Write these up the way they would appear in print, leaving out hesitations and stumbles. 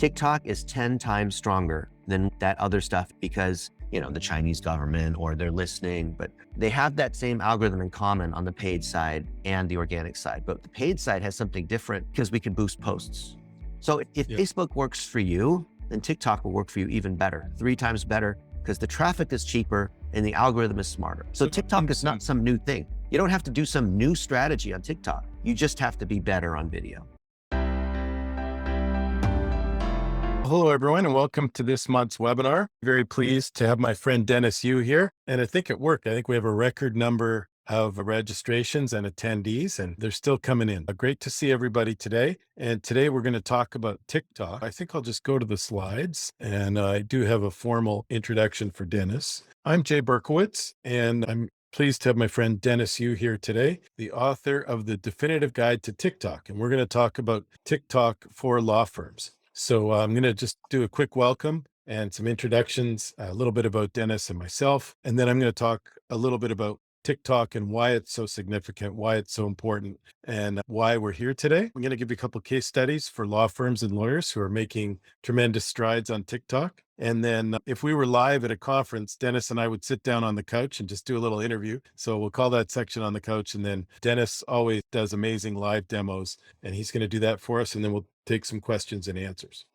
TikTok is 10 times stronger than that other stuff because, the Chinese government or they're listening, but they have that same algorithm in common on the paid side and the organic side. But the paid side has something different because we can boost posts. So if Yeah. Facebook works for you, then TikTok will work for you even better, 3 times better, because the traffic is cheaper and the algorithm is smarter. So TikTok is not some new thing. You don't have to do some new strategy on TikTok. You just have to be better on video. Hello, everyone, and welcome to this month's webinar. Very pleased to have my friend Dennis Yu here. And I think it worked. I think we have a record number of registrations and attendees, and they're still coming in. Great to see everybody today. And today we're going to talk about TikTok. I think I'll just go to the slides, and I do have a formal introduction for Dennis. I'm Jay Berkowitz, and I'm pleased to have my friend Dennis Yu here today, the author of the Definitive Guide to TikTok. And we're going to talk about TikTok for law firms. So I'm going to just do a quick welcome and some introductions, a little bit about Dennis and myself, and then I'm going to talk a little bit about TikTok and why it's so significant, why it's so important, and why we're here today. I'm going to give you a couple of case studies for law firms and lawyers who are making tremendous strides on TikTok. And then if we were live at a conference, Dennis and I would sit down on the couch and just do a little interview. So we'll call that section on the couch. And then Dennis always does amazing live demos, and he's going to do that for us. And then we'll take some questions and answers.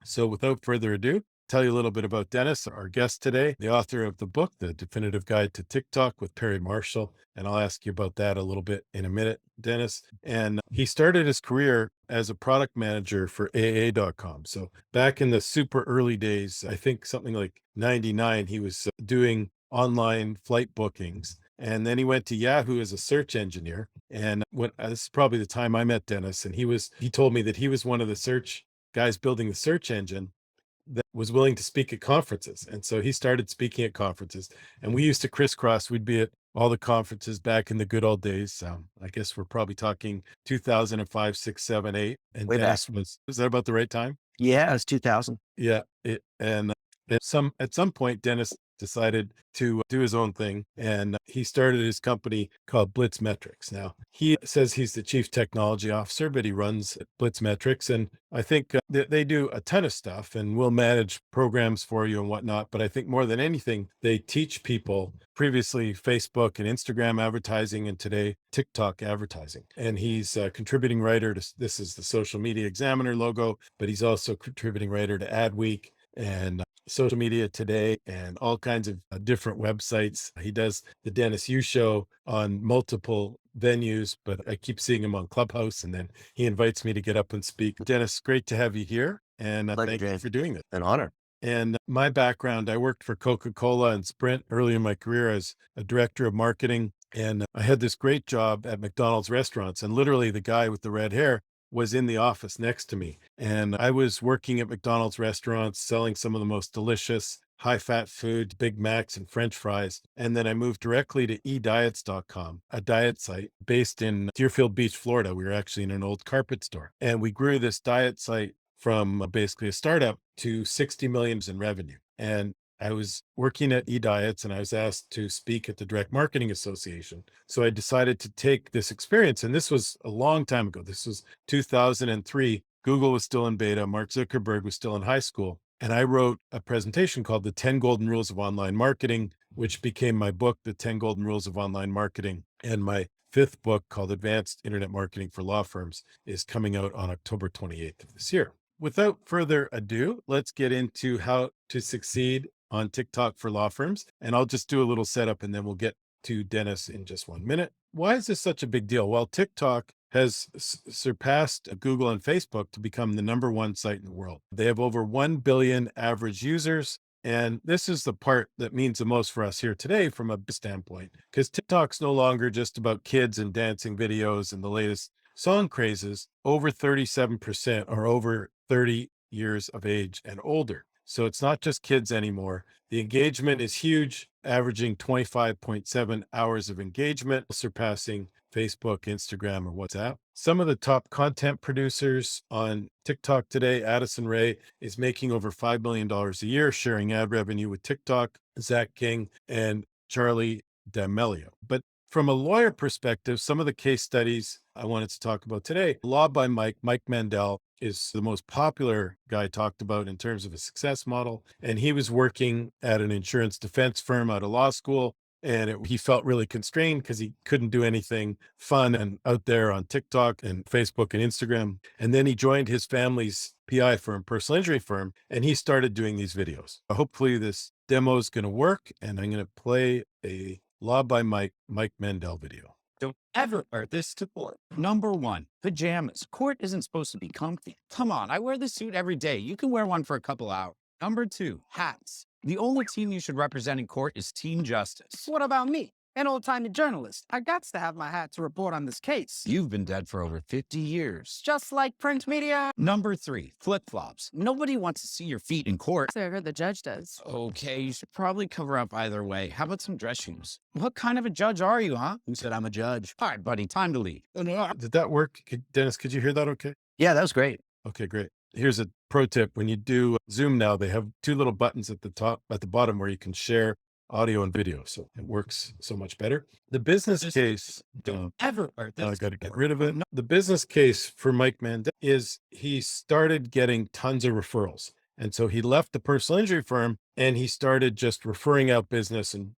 So without further ado, tell you a little bit about Dennis, our guest today, the author of the book, The Definitive Guide to TikTok with Perry Marshall. And I'll ask you about that a little bit in a minute, Dennis. And he started his career as a product manager for AA.com. So back in the super early days, I think something like 99, he was doing online flight bookings. And then he went to Yahoo as a search engineer. And this is probably the time I met Dennis. And he told me that he was one of the search guys building the search engine that was willing to speak at conferences. And so he started speaking at conferences, and we used to crisscross. We'd be at all the conferences back in the good old days. I guess we're probably talking 2005, 6, 7, 8. And Way back. Dennis was that about the right time? Yeah, it's 2000. Yeah. And at some point, Dennis decided to do his own thing, and he started his company called Blitz Metrics. Now, he says he's the chief technology officer, but he runs Blitz Metrics, and I think they do a ton of stuff and will manage programs for you and whatnot. But I think more than anything, they teach people, previously Facebook and Instagram advertising, and today TikTok advertising. And he's a contributing writer to, this is the Social Media Examiner logo, but he's also contributing writer to Adweek and Social Media Today and all kinds of different websites. He does the Dennis Yu Show on multiple venues, but I keep seeing him on Clubhouse, and then he invites me to get up and speak. Dennis, great to have you here, and thank you for doing this. An honor. And my background, I worked for Coca-Cola and Sprint early in my career as a director of marketing. And I had this great job at McDonald's restaurants. And literally the guy with the red hair was in the office next to me. And I was working at McDonald's restaurants, selling some of the most delicious high-fat food, Big Macs and French fries. And then I moved directly to ediets.com, a diet site based in Deerfield Beach, Florida. We were actually in an old carpet store. And we grew this diet site from basically a startup to 60 million in revenue. And I was working at eDiets, and I was asked to speak at the Direct Marketing Association. So I decided to take this experience. And this was a long time ago. This was 2003. Google was still in beta. Mark Zuckerberg was still in high school. And I wrote a presentation called The 10 Golden Rules of Online Marketing, which became my book, The 10 Golden Rules of Online Marketing. And my fifth book, called Advanced Internet Marketing for Law Firms, is coming out on October 28th of this year. Without further ado, let's get into how to succeed on TikTok for law firms. And I'll just do a little setup, and then we'll get to Dennis in just 1 minute. Why is this such a big deal? Well, TikTok has surpassed Google and Facebook to become the #1 site in the world. They have over 1 billion average users. And this is the part that means the most for us here today from a standpoint, because TikTok's no longer just about kids and dancing videos and the latest song crazes. Over 37% are over 30 years of age and older. So it's not just kids anymore. The engagement is huge, averaging 25.7 hours of engagement, surpassing Facebook, Instagram, or WhatsApp. Some of the top content producers on TikTok today, Addison Rae is making over $5 million a year, sharing ad revenue with TikTok, Zach King, and Charlie D'Amelio. But from a lawyer perspective, some of the case studies I wanted to talk about today, Law by Mike Mandel, is the most popular guy talked about in terms of a success model. And he was working at an insurance defense firm out of law school. And he felt really constrained because he couldn't do anything fun and out there on TikTok and Facebook and Instagram. And then he joined his family's PI firm, personal injury firm, and he started doing these videos. Hopefully, this demo is going to work. And I'm going to play a Law by Mike Mandel video. Don't ever wear this to court. Number one, pajamas. Court isn't supposed to be comfy. Come on, I wear this suit every day. You can wear one for a couple hours. Number two, hats. The only team you should represent in court is Team Justice. What about me, an old-timey journalist? I got to have my hat to report on this case. You've been dead for over 50 years. Just like print media. Number three, flip-flops. Nobody wants to see your feet in court. So I heard the judge does. Okay, you should probably cover up either way. How about some dress shoes? What kind of a judge are you, huh? Who said I'm a judge? All right, buddy, time to leave. Did that work? Dennis, could you hear that okay? Yeah, that was great. Okay, great. Here's a pro tip. When you do Zoom now, they have two little buttons at the bottom where you can share audio and video. So it works so much better. The business case, Don't ever wear I this. got to get rid of it. The business case for Mike Mandel is he started getting tons of referrals. And so he left the personal injury firm and he started just referring out business and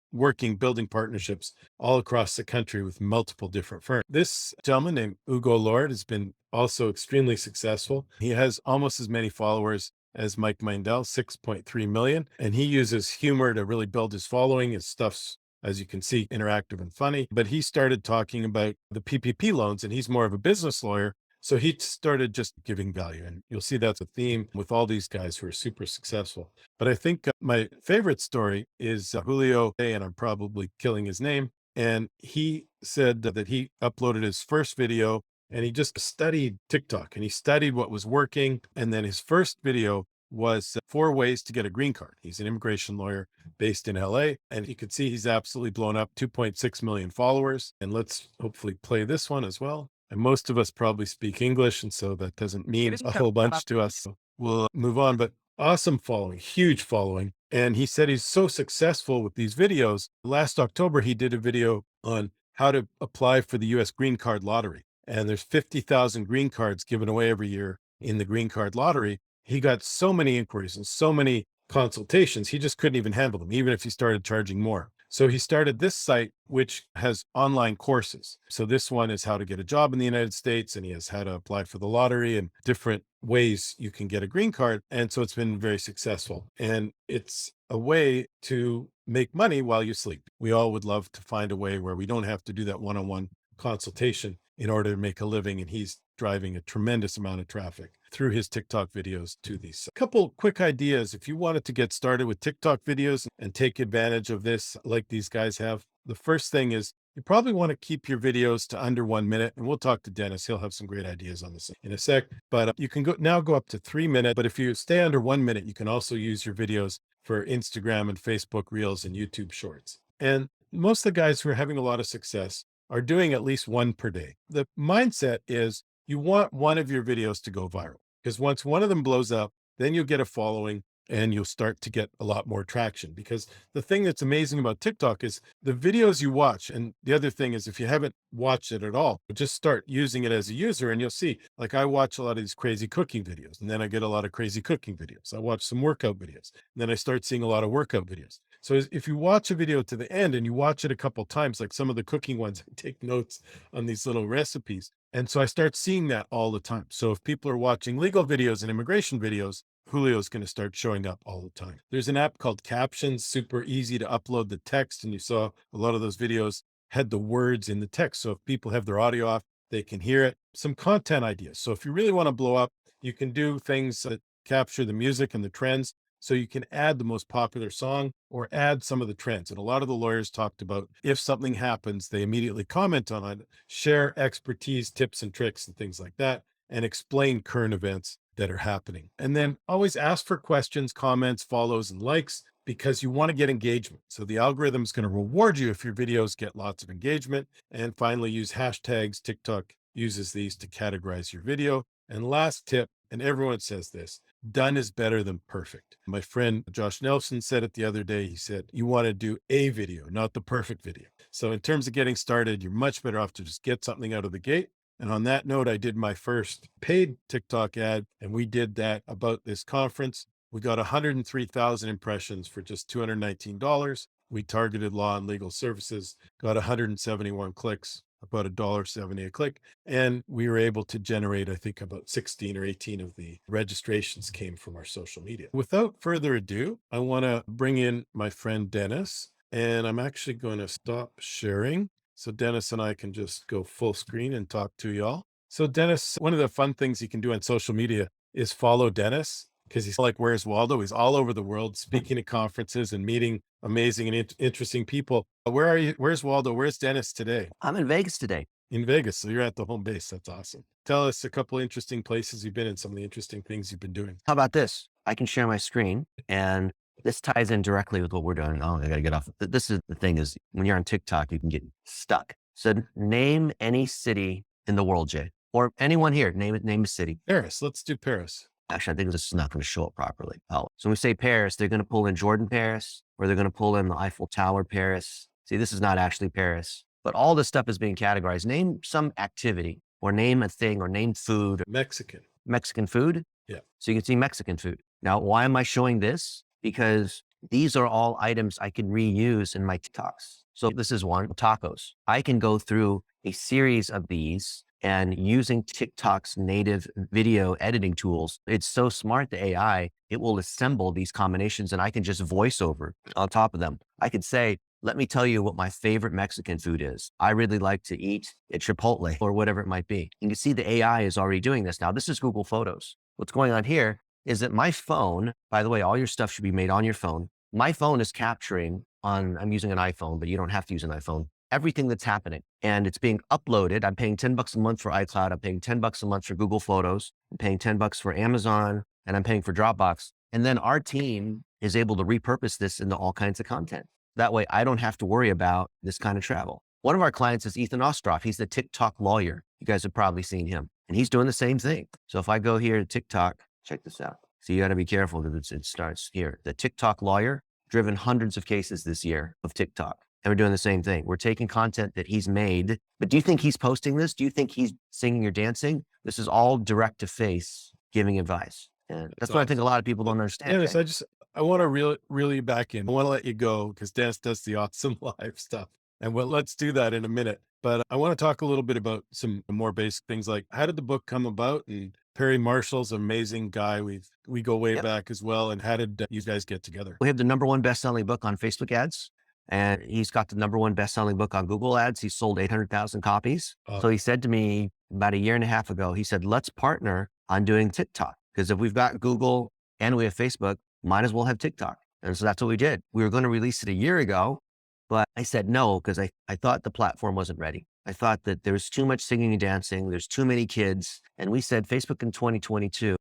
building partnerships all across the country with multiple different firms. This gentleman named Ugo Lord has been also extremely successful. He has almost as many followers as Mike Mandel, 6.3 million. And he uses humor to really build his following. His stuff's, as you can see, interactive and funny. But he started talking about the PPP loans and he's more of a business lawyer. So he started just giving value. And you'll see that's a theme with all these guys who are super successful. But I think my favorite story is Julio, and I'm probably killing his name. And he said that he uploaded his first video and he just studied TikTok and he studied what was working. And then his first video was 4 ways to get a green card. He's an immigration lawyer based in LA. And you can see he's absolutely blown up, 2.6 million followers. And let's hopefully play this one as well. And most of us probably speak English, and so that doesn't mean a whole bunch to us. So we'll move on, but awesome following, huge following. And he said he's so successful with these videos. Last October, he did a video on how to apply for the US green card lottery. And there's 50,000 green cards given away every year in the green card lottery. He got so many inquiries and so many consultations, he just couldn't even handle them, even if he started charging more. So he started this site, which has online courses. So this one is how to get a job in the United States, and he has how to apply for the lottery and different ways you can get a green card. And so it's been very successful. And it's a way to make money while you sleep. We all would love to find a way where we don't have to do that one-on-one consultation in order to make a living. And he's driving a tremendous amount of traffic through his TikTok videos to these. A couple quick ideas if you wanted to get started with TikTok videos and take advantage of this like these guys have. The first thing is you probably want to keep your videos to under 1 minute, and we'll talk to Dennis. He'll have some great ideas on this in a sec, but you can go up to 3 minutes. But if you stay under 1 minute, you can also use your videos for Instagram and Facebook Reels and YouTube Shorts. And most of the guys who are having a lot of success are doing at least one per day. The mindset is you want one of your videos to go viral, because once one of them blows up, then you'll get a following and you'll start to get a lot more traction. Because the thing that's amazing about TikTok is the videos you watch. And the other thing is, if you haven't watched it at all, just start using it as a user and you'll see, like I watch a lot of these crazy cooking videos, and then I get a lot of crazy cooking videos. I watch some workout videos, and then I start seeing a lot of workout videos. So if you watch a video to the end and you watch it a couple of times, like some of the cooking ones, I take notes on these little recipes. And so I start seeing that all the time. So if people are watching legal videos and immigration videos, Julio's going to start showing up all the time. There's an app called Captions, super easy to upload the text. And you saw a lot of those videos had the words in the text. So if people have their audio off, they can hear it. Some content ideas. So if you really want to blow up, you can do things that capture the music and the trends. So you can add the most popular song or add some of the trends. And a lot of the lawyers talked about if something happens, they immediately comment on it, share expertise, tips and tricks and things like that, and explain current events that are happening. And then always ask for questions, comments, follows, and likes, because you want to get engagement. So the algorithm is going to reward you if your videos get lots of engagement. And finally, use hashtags. TikTok uses these to categorize your video. And last tip, and everyone says this, done is better than perfect. My friend Josh Nelson said it the other day. He said, you want to do a video, not the perfect video. So in terms of getting started, you're much better off to just get something out of the gate And on that note, I did my first paid TikTok ad, and we did that about this conference. We got 103,000 impressions for just $219. We targeted law and legal services, got 171 clicks, about $1.70 a click. And we were able to generate, I think, about 16 or 18 of the registrations came from our social media. Without further ado, I want to bring in my friend Dennis, and I'm actually going to stop sharing so Dennis and I can just go full screen and talk to y'all. So Dennis, one of the fun things you can do on social media is follow Dennis, because he's like, Where's Waldo? He's all over the world speaking at conferences and meeting amazing and interesting people. Where are you? Where's Waldo? Where's Dennis today? I'm in Vegas today. In Vegas. So you're at the home base. That's awesome. Tell us a couple of interesting places you've been and some of the interesting things you've been doing. How about this? I can share my screen, and this ties in directly with what we're doing. Oh, I got to get off. This is the thing is when you're on TikTok, you can get stuck. So name any city in the world, Jay, or anyone here. Name a city. Paris. Let's do Paris. Actually, I think this is not going to show up properly. Oh, so when we say Paris, they're going to pull in Jordan, Paris, or they're going to pull in the Eiffel Tower, Paris. See, this is not actually Paris, but all this stuff is being categorized. Name some activity or name a thing or name food. Mexican food. Yeah. So you can see Mexican food. Now, why am I showing this? Because these are all items I can reuse in my TikToks. So this is one, tacos. I can go through a series of these, and using TikTok's native video editing tools, it's so smart, the AI, it will assemble these combinations, and I can just voice over on top of them. I could say, let me tell you what my favorite Mexican food is. I really like to eat at Chipotle or whatever it might be. You can see the AI is already doing this. Now, this is Google Photos. What's going on here is that my phone, by the way, all your stuff should be made on your phone. My phone is capturing I'm using an iPhone, but you don't have to use an iPhone, everything that's happening. And it's being uploaded. I'm paying $10 a month for iCloud. I'm paying $10 a month for Google Photos. I'm paying $10 for Amazon, and I'm paying for Dropbox. And then our team is able to repurpose this into all kinds of content. That way I don't have to worry about this kind of travel. One of our clients is Ethan Ostroff. He's the TikTok lawyer. You guys have probably seen him, and he's doing the same thing. So if I go here to TikTok, check this out. So you got to be careful because it starts here. The TikTok lawyer driven hundreds of cases this year of TikTok. And we're doing the same thing. We're taking content that he's made, but do you think he's posting this? Do you think he's singing or dancing? This is all direct to face giving advice. And that's what I think a lot of people don't understand. Dennis, I want to reel you back in. I want to let you go because Dennis does the awesome live stuff. And let's do that in a minute. But I want to talk a little bit about some more basic things like how did the book come about? And Perry Marshall's an amazing guy. We go way back as well. And how did you guys get together? We have the #1 best-selling book on Facebook ads. And he's got the #1 best-selling book on Google ads. He sold 800,000 copies. So he said to me about a year and a half ago, he said, let's partner on doing TikTok. Because if we've got Google and we have Facebook, might as well have TikTok. And so that's what we did. We were going to release it a year ago, but I said no, because I thought the platform wasn't ready. I thought that there's too much singing and dancing. There's too many kids. And we said TikTok in 2022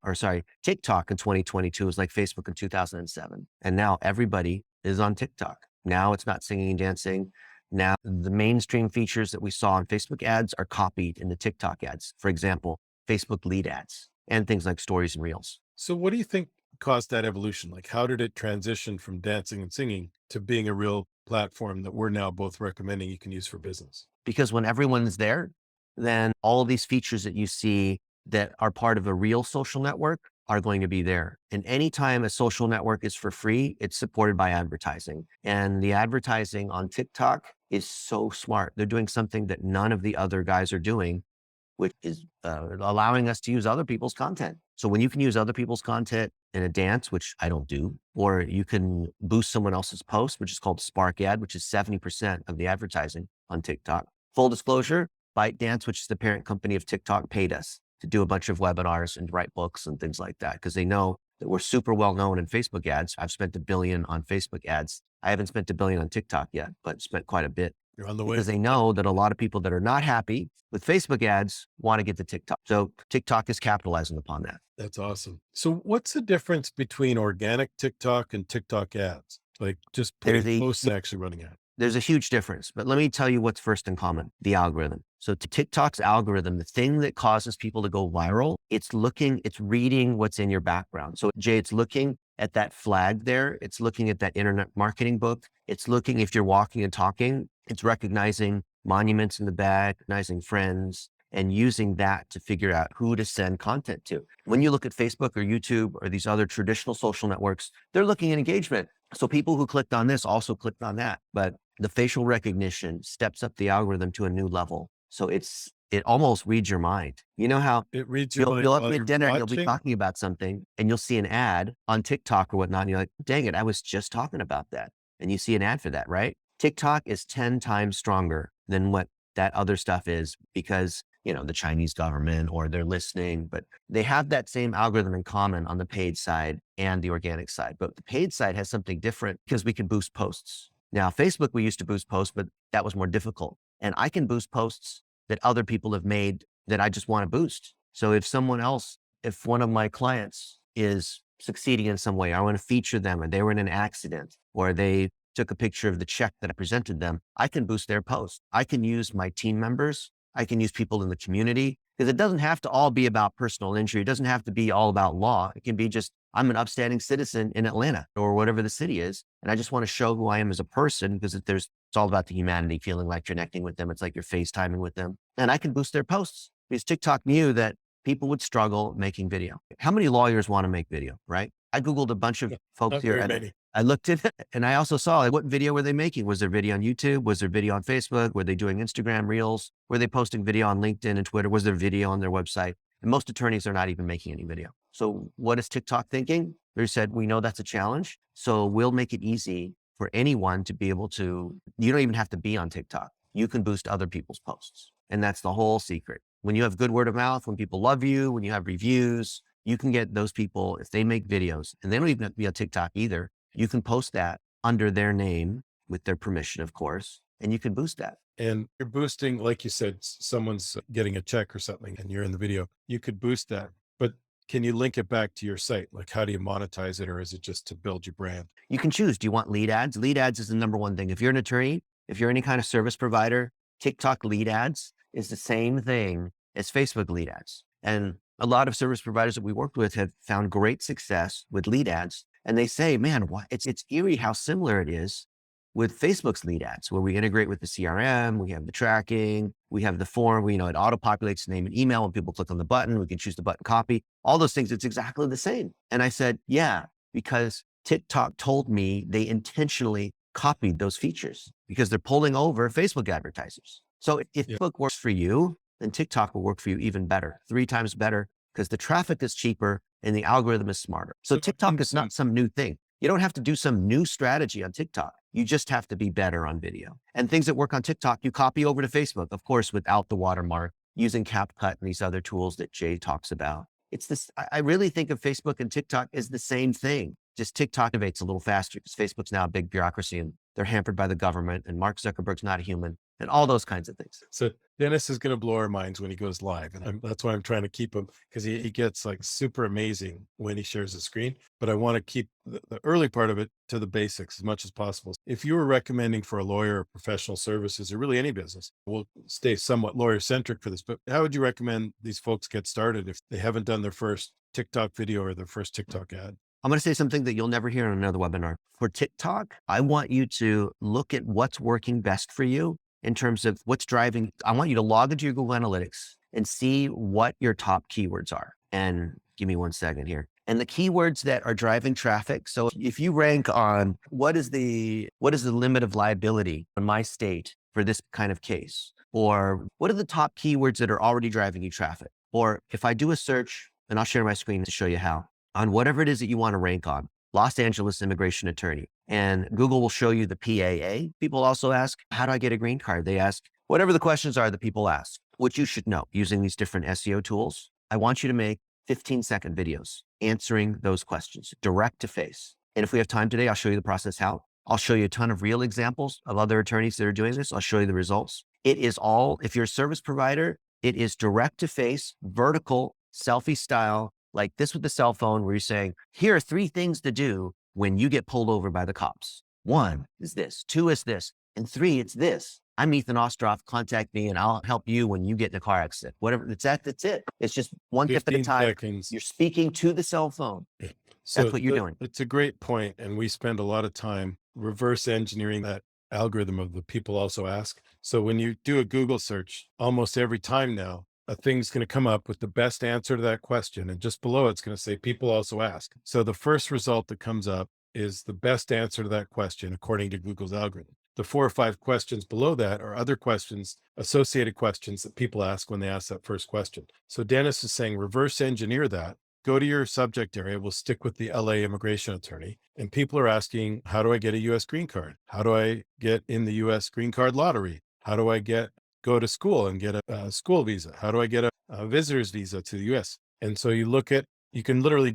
was like Facebook in 2007. And now everybody is on TikTok. Now it's not singing and dancing. Now the mainstream features that we saw on Facebook ads are copied in the TikTok ads. For example, Facebook lead ads and things like stories and reels. So what do you think caused that evolution? Like how did it transition from dancing and singing to being a real platform that we're now both recommending you can use for business? Because when everyone's there, then all of these features that you see that are part of a real social network are going to be there. And anytime a social network is for free, it's supported by advertising. And the advertising on TikTok is so smart. They're doing something that none of the other guys are doing, which is allowing us to use other people's content. So when you can use other people's content in a dance, which I don't do, or you can boost someone else's post, which is called Spark Ad, which is 70% of the advertising on TikTok. Full disclosure, ByteDance, which is the parent company of TikTok, paid us to do a bunch of webinars and write books and things like that, because they know that we're super well known in Facebook ads. I've spent $1 billion on Facebook ads. I haven't spent $1 billion on TikTok yet, but spent quite a bit. You're on the way. Because they know that a lot of people that are not happy with Facebook ads want to get to TikTok. So TikTok is capitalizing upon that. That's awesome. So what's the difference between organic TikTok and TikTok ads? Like just putting posts and actually running ads. There's a huge difference, but let me tell you what's first in common, the algorithm. So TikTok's algorithm, the thing that causes people to go viral, it's reading what's in your background. So Jay, it's looking at that flag there. It's looking at that internet marketing book. It's looking if you're walking and talking, it's recognizing monuments in the back, recognizing friends. and using that to figure out who to send content to. When you look at Facebook or YouTube or these other traditional social networks, they're looking at engagement. So people who clicked on this also clicked on that. But the facial recognition steps up the algorithm to a new level. So it almost reads your mind. You know how It reads your you'll mind up while at you're dinner and you'll be watching. talking about something and you'll see an ad on TikTok or whatnot. And you're like, dang it, I was just talking about that. And you see an ad for that, right? TikTok is 10 times stronger than what that other stuff is because, the Chinese government or they're listening, but they have that same algorithm in common on the paid side and the organic side. But the paid side has something different because we can boost posts. Now, Facebook, we used to boost posts, but that was more difficult. And I can boost posts that other people have made that I just want to boost. So if one of my clients is succeeding in some way, I want to feature them and they were in an accident or they took a picture of the check that I presented them, I can boost their post. I can use my team members. I can use people in the community because it doesn't have to all be about personal injury. It doesn't have to be all about law. It can be just, I'm an upstanding citizen in Atlanta or whatever the city is. And I just want to show who I am as a person because it's all about the humanity, feeling like connecting with them. It's like you're FaceTiming with them. And I can boost their posts because TikTok knew that people would struggle making video. How many lawyers want to make video, right? I Googled a bunch of folks Not here very and many. I looked at it and I also saw like, what video were they making? Was there video on YouTube? Was there video on Facebook? Were they doing Instagram Reels? Were they posting video on LinkedIn and Twitter? Was there video on their website? And most attorneys are not even making any video. So what is TikTok thinking? They said, we know that's a challenge. So we'll make it easy for anyone to be able to, you don't even have to be on TikTok. You can boost other people's posts. And that's the whole secret. When you have good word of mouth, when people love you, when you have reviews, you can get those people, if they make videos, and they don't even have to be on TikTok either, you can post that under their name with their permission, of course, and you can boost that. And you're boosting, like you said, someone's getting a check or something and you're in the video, you could boost that. But can you link it back to your site? Like, how do you monetize it? Or is it just to build your brand? You can choose. Do you want lead ads? Lead ads is the number one thing. If you're an attorney, if you're any kind of service provider, TikTok lead ads is the same thing as Facebook lead ads. And a lot of service providers that we worked with have found great success with lead ads. And they say, man, it's eerie how similar it is with Facebook's lead ads, where we integrate with the CRM, we have the tracking, we have the form, it auto-populates name and email. When people click on the button, we can choose the button copy, all those things. It's exactly the same. And I said, yeah, because TikTok told me they intentionally copied those features because they're pulling over Facebook advertisers. So if Facebook works for you, then TikTok will work for you even better, 3 times better, because the traffic is cheaper and the algorithm is smarter. So TikTok is not some new thing. You don't have to do some new strategy on TikTok. You just have to be better on video. And things that work on TikTok, you copy over to Facebook, of course, without the watermark, using CapCut and these other tools that Jay talks about. It's this, I really think of Facebook and TikTok as the same thing. Just TikTok innovates a little faster because Facebook's now a big bureaucracy and they're hampered by the government and Mark Zuckerberg's not a human and all those kinds of things. So Dennis is going to blow our minds when he goes live. And that's why I'm trying to keep him, because he gets like super amazing when he shares the screen. But I want to keep the early part of it to the basics as much as possible. If you were recommending for a lawyer or professional services or really any business, we'll stay somewhat lawyer centric for this, but how would you recommend these folks get started if they haven't done their first TikTok video or their first TikTok ad? I'm going to say something that you'll never hear in another webinar. For TikTok, I want you to look at what's working best for you in terms of what's driving. I want you to log into your Google Analytics and see what your top keywords are. And give me 1 second here. And the keywords that are driving traffic. So if you rank on what is the limit of liability in my state for this kind of case, or what are the top keywords that are already driving you traffic? Or if I do a search, and I'll share my screen to show you how, on whatever it is that you want to rank on, Los Angeles immigration attorney, and Google will show you the PAA. People also ask, how do I get a green card? They ask whatever the questions are that people ask, which you should know using these different SEO tools. I want you to make 15-second videos answering those questions direct to face. And if we have time today, I'll show you the process how. I'll show you a ton of real examples of other attorneys that are doing this. I'll show you the results. It is all, if you're a service provider, it is direct to face, vertical, selfie style, like this with the cell phone where you're saying, here are 3 things to do when you get pulled over by the cops. 1 is this, 2 is this, and 3, it's this. I'm Ethan Ostroff, contact me and I'll help you when you get in a car accident. Whatever, that's it. It's just 1 tip at a time. Seconds. You're speaking to the cell phone. So that's what you're doing. It's a great point. And we spend a lot of time reverse engineering that algorithm of the people also ask. So when you do a Google search, almost every time now, a thing's going to come up with the best answer to that question. And just below it's going to say, people also ask. So the first result that comes up is the best answer to that question, according to Google's algorithm. The 4 or 5 questions below that are other questions, associated questions that people ask when they ask that first question. So Dennis is saying, reverse engineer that. Go to your subject area. We'll stick with the LA immigration attorney. And people are asking, how do I get a US green card? How do I get in the US green card lottery? How do I go to school and get a school visa? How do I get a visitor's visa to the US? And so you can literally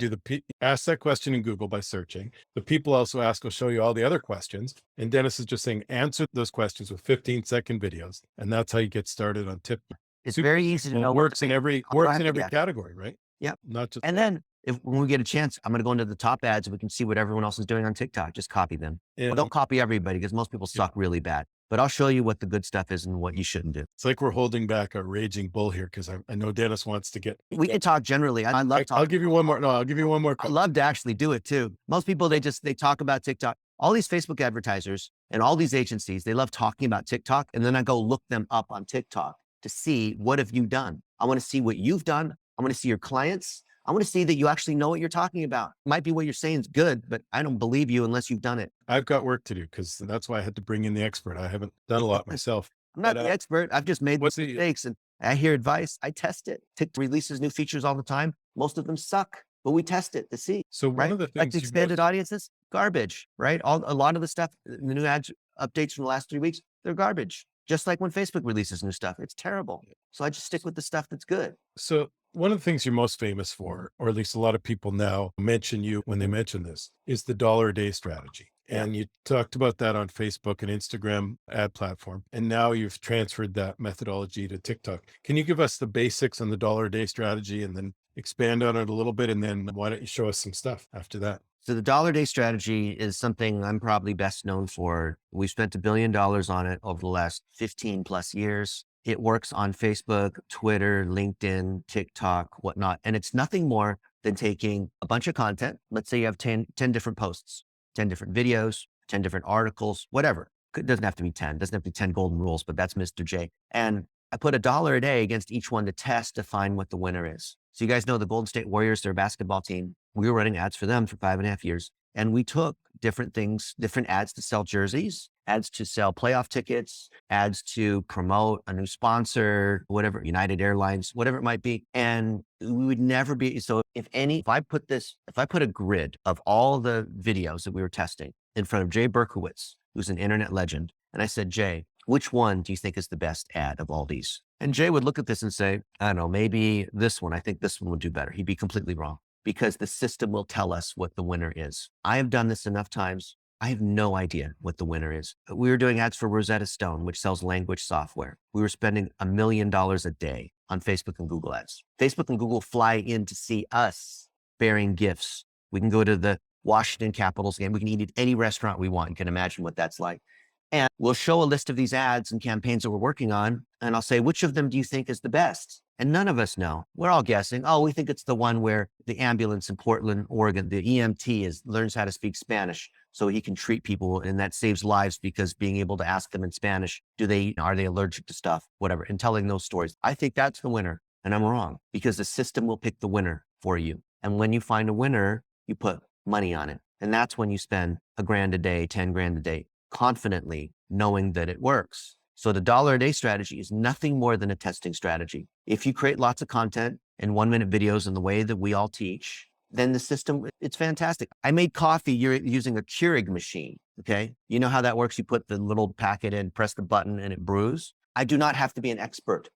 ask that question in Google by searching. The people also ask will show you all the other questions. And Dennis is just saying, answer those questions with 15-second videos. And that's how you get started on TikTok. It's very easy to know. Works in every category, right? Yeah. Not just. And then when we get a chance, I'm going to go into the top ads and we can see what everyone else is doing on TikTok. Just copy them. Yeah. Well, don't copy everybody because most people suck really bad. But I'll show you what the good stuff is and what you shouldn't do. It's like we're holding back a raging bull here because I know Dennis wants to get. We can talk generally. I love talking. I'll give you one more. No, I'll give you one more. I love to actually do it too. Most people, they talk about TikTok. All these Facebook advertisers and all these agencies, they love talking about TikTok. And then I go look them up on TikTok to see, what have you done? I want to see what you've done. I want to see your clients. I want to see that you actually know what you're talking about. Might be what you're saying is good, but I don't believe you unless you've done it. I've got work to do because that's why I had to bring in the expert. I haven't done a lot myself. I'm not the expert. I've just made mistakes and I hear advice. I test it. TikTok releases new features all the time. Most of them suck, but we test it to see. So one of the things, like the expanded audiences, garbage, right? A lot of the stuff, the new ads updates from the last 3 weeks, they're garbage. Just like when Facebook releases new stuff, it's terrible. So I just stick with the stuff that's good. So one of the things you're most famous for, or at least a lot of people now mention you when they mention this, is the dollar a day strategy. And you talked about that on Facebook and Instagram ad platform. And now you've transferred that methodology to TikTok. Can you give us the basics on the dollar a day strategy and then expand on it a little bit? And then why don't you show us some stuff after that? So the dollar a day strategy is something I'm probably best known for. We spent $1 billion on it over the last 15 plus years. It works on Facebook, Twitter, LinkedIn, TikTok, whatnot. And it's nothing more than taking a bunch of content. Let's say you have 10 different posts, 10 different videos, 10 different articles, whatever. It doesn't have to be 10, doesn't have to be 10 golden rules, but that's Mr. J. And I put $1 a day against each one to test to find what the winner is. So you guys know the Golden State Warriors, they're a basketball team. We were running ads for them for 5.5 years. And we took different things, different ads to sell jerseys, ads to sell playoff tickets, ads to promote a new sponsor, whatever, United Airlines, whatever it might be. And we would never be, so if I put a grid of all the videos that we were testing in front of Jay Berkowitz, who's an internet legend, and I said, Jay, which one do you think is the best ad of all these? And Jay would look at this and say, I don't know, maybe this one. I think this one would do better. He'd be completely wrong because the system will tell us what the winner is. I have done this enough times. I have no idea what the winner is. We were doing ads for Rosetta Stone, which sells language software. We were spending $1 million a day on Facebook and Google ads. Facebook and Google fly in to see us bearing gifts. We can go to the Washington Capitals game. We can eat at any restaurant we want. You can imagine what that's like. And we'll show a list of these ads and campaigns that we're working on. And I'll say, which of them do you think is the best? And none of us know. We're all guessing. Oh, we think it's the one where the ambulance in Portland, Oregon, the EMT learns how to speak Spanish so he can treat people. And that saves lives because being able to ask them in Spanish, are they allergic to stuff, whatever, and telling those stories. I think that's the winner. And I'm wrong because the system will pick the winner for you. And when you find a winner, you put money on it. And that's when you spend $1,000 a day, 10 grand a day, confidently knowing that it works. So the dollar a day strategy is nothing more than a testing strategy. If you create lots of content and 1-minute videos in the way that we all teach, then the system, it's fantastic. I made coffee using a Keurig machine. Okay. You know how that works? You put the little packet in, press the button and it brews. I do not have to be an expert.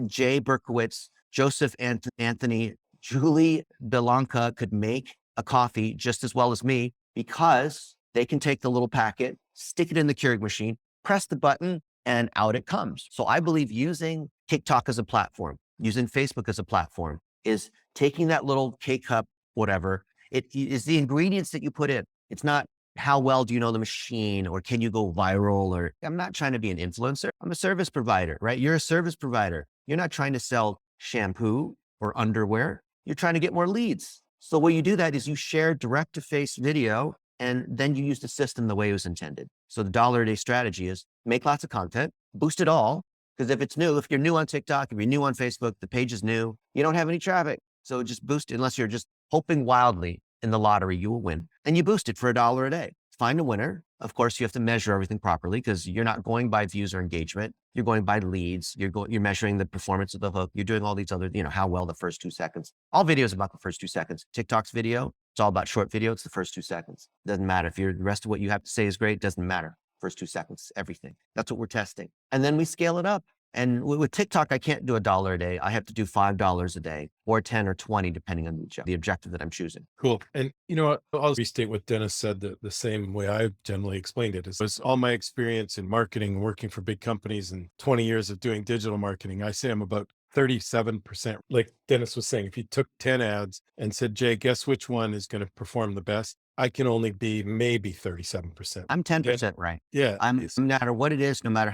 Jay Berkowitz, Joseph Anthony, Julie Belanca could make a coffee just as well as me because they can take the little packet, stick it in the Keurig machine, press the button, and out it comes. So I believe using TikTok as a platform, using Facebook as a platform is taking that little K-cup, whatever. It is the ingredients that you put in. It's not how well do you know the machine or can you go viral or I'm not trying to be an influencer. I'm a service provider, right? You're a service provider. You're not trying to sell shampoo or underwear. You're trying to get more leads. So what you do that is you share direct to face video and then you use the system the way it was intended. So the dollar a day strategy is make lots of content, boost it all, Because if you're new on TikTok, if you're new on Facebook, the page is new, you don't have any traffic. So just boost it unless you're just hoping wildly in the lottery you will win. And you boost it for $1 a day. Find a winner. Of course, you have to measure everything properly because you're not going by views or engagement. You're going by leads. You're measuring the performance of the hook. You're doing all these other, how well the first 2 seconds. All videos about the first 2 seconds. TikTok's video, it's all about short video. It's the first 2 seconds. Doesn't matter. If the rest of what you have to say is great, doesn't matter. First 2 seconds, everything. That's what we're testing. And then we scale it up. And with TikTok, I can't do $1 a day. I have to do $5 a day or 10 or 20, depending on the objective that I'm choosing. Cool. And you know what? I'll restate what Dennis said the same way I generally explained it. It was all my experience in marketing, working for big companies and 20 years of doing digital marketing. I say I'm about 37%. Like Dennis was saying, if you took 10 ads and said, Jay, guess which one is going to perform the best? I can only be maybe 37%. I'm 10% right. Yeah. No matter what it is, no matter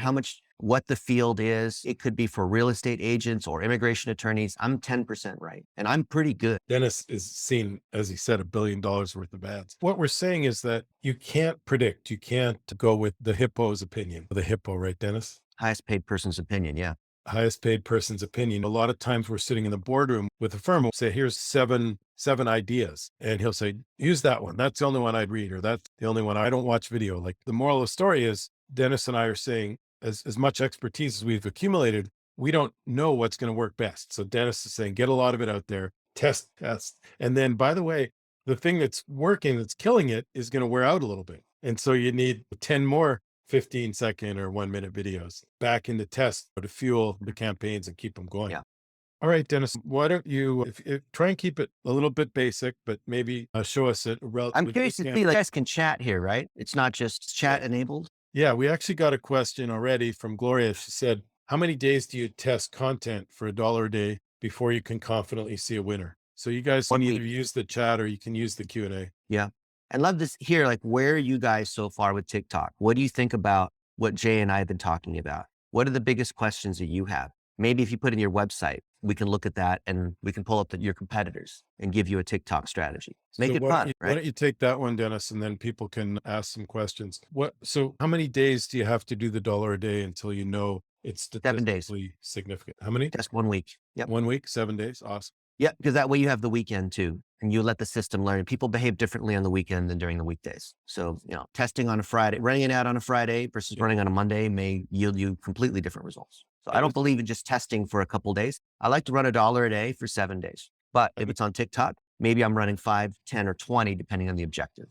what the field is, it could be for real estate agents or immigration attorneys. I'm 10% right. And I'm pretty good. Dennis is seen, as he said, $1 billion worth of ads. What we're saying is that you can't predict. You can't go with the hippo's opinion. The hippo, right, Dennis? Highest paid person's opinion. Yeah. Highest paid person's opinion. A lot of times we're sitting in the boardroom with a firm, we'll say, here's seven ideas. And he'll say, use that one. That's the only one I'd read, or that's the only one. I don't watch video. Like the moral of the story is Dennis and I are saying, as much expertise as we've accumulated, we don't know what's going to work best. So Dennis is saying, get a lot of it out there, test. And then, by the way, the thing that's working, that's killing it, is going to wear out a little bit. And so you need 10 more 15-second or 1-minute videos back into test to fuel the campaigns and keep them going. Yeah. All right, Dennis, why don't you try and keep it a little bit basic, but maybe show us it. I'm curious to see, you guys can chat here, right? It's not just chat enabled. Yeah, we actually got a question already from Gloria. She said, how many days do you test content for $1 a day before you can confidently see a winner? So you guys can either use the chat or you can use the Q&A. Yeah. I'd love to hear, like, where are you guys so far with TikTok? What do you think about what Jay and I have been talking about? What are the biggest questions that you have? Maybe if you put in your website, we can look at that and we can pull up your competitors and give you a TikTok strategy. Make it fun, right? Why don't you take that one, Dennis, and then people can ask some questions. So how many days do you have to do the $1 a day until you know it's statistically significant? How many? Just 1 week. Yep. 1 week, 7 days. Awesome. Yeah, because that way you have the weekend too, and you let the system learn. People behave differently on the weekend than during the weekdays. So, testing on a Friday, running an ad on a Friday versus running on a Monday may yield you completely different results. So I don't believe in just testing for a couple of days. I like to run $1 a day for 7 days. But if it's on TikTok, maybe I'm running 5, 10, or 20, depending on the objective.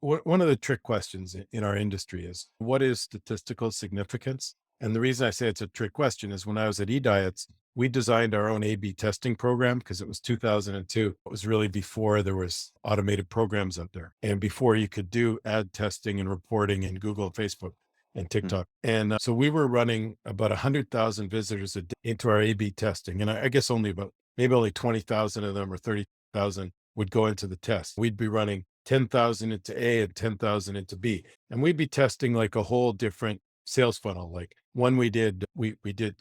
One of the trick questions in our industry is, what is statistical significance? And the reason I say it's a trick question is when I was at eDiets, we designed our own A/B testing program because it was 2002. It was really before there was automated programs out there and before you could do ad testing and reporting in Google, Facebook, and TikTok. And so we were running about 100,000 visitors a day into our A/B testing. And I guess only 20,000 of them or 30,000 would go into the test. We'd be running 10,000 into A and 10,000 into B. And we'd be testing like a whole different sales funnel. Like one we did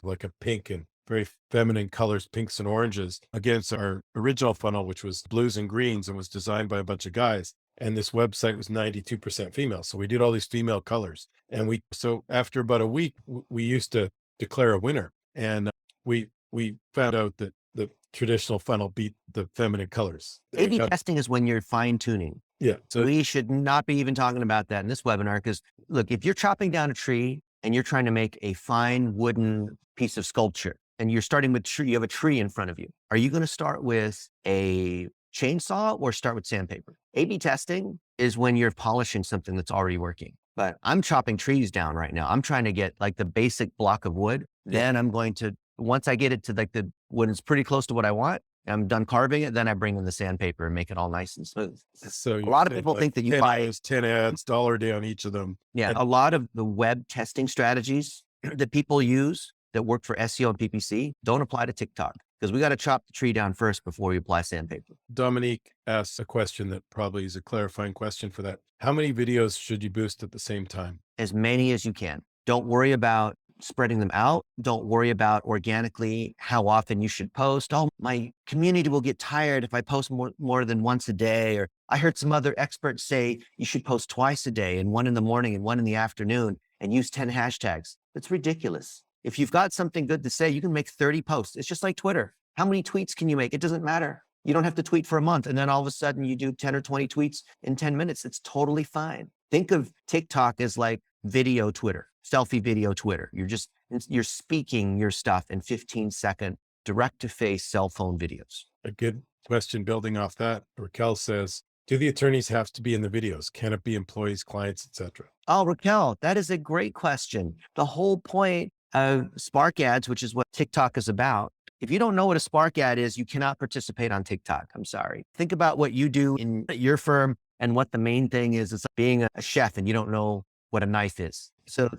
like a pink and very feminine colors, pinks and oranges, against our original funnel, which was blues and greens and was designed by a bunch of guys. And this website was 92% female. So we did all these female colors. And so after about a week, we used to declare a winner. And we found out that the traditional funnel beat the feminine colors. A/B testing is when you're fine tuning. Yeah. So we should not be even talking about that in this webinar, because look, if you're chopping down a tree and you're trying to make a fine wooden piece of sculpture and you're starting with tree, you have a tree in front of you. Are you going to start with a chainsaw or start with sandpaper? A/B testing is when you're polishing something that's already working. But I'm chopping trees down right now. I'm trying to get like the basic block of wood. Then I'm going to, once I get it to like the wood is pretty close to what I want, I'm done carving it, then I bring in the sandpaper and make it all nice and smooth. So a lot of people think that you buy 10 ads, $1 a day on each of them. Yeah. A lot of the web testing strategies that people use that work for SEO and PPC don't apply to TikTok, because we got to chop the tree down first before we apply sandpaper. Dominique asks a question that probably is a clarifying question for that. How many videos should you boost at the same time? As many as you can. Don't worry about spreading them out. Don't worry about organically how often you should post. Oh, my community will get tired if I post more than once a day. Or I heard some other experts say you should post twice a day, and one in the morning and one in the afternoon, and use 10 hashtags. That's ridiculous. If you've got something good to say, you can make 30 posts. It's just like Twitter. How many tweets can you make? It doesn't matter. You don't have to tweet for a month. And then all of a sudden you do 10 or 20 tweets in 10 minutes. It's totally fine. Think of TikTok as like video Twitter, selfie video Twitter. You're speaking your stuff in 15-second direct to face cell phone videos. A good question building off that. Raquel says, do the attorneys have to be in the videos? Can it be employees, clients, etc.? Oh, Raquel, that is a great question. The whole point of Spark ads, which is what TikTok is about. If you don't know what a Spark ad is, you cannot participate on TikTok. I'm sorry. Think about what you do in your firm and what the main thing is. It's like being a chef and you don't know what a knife is. So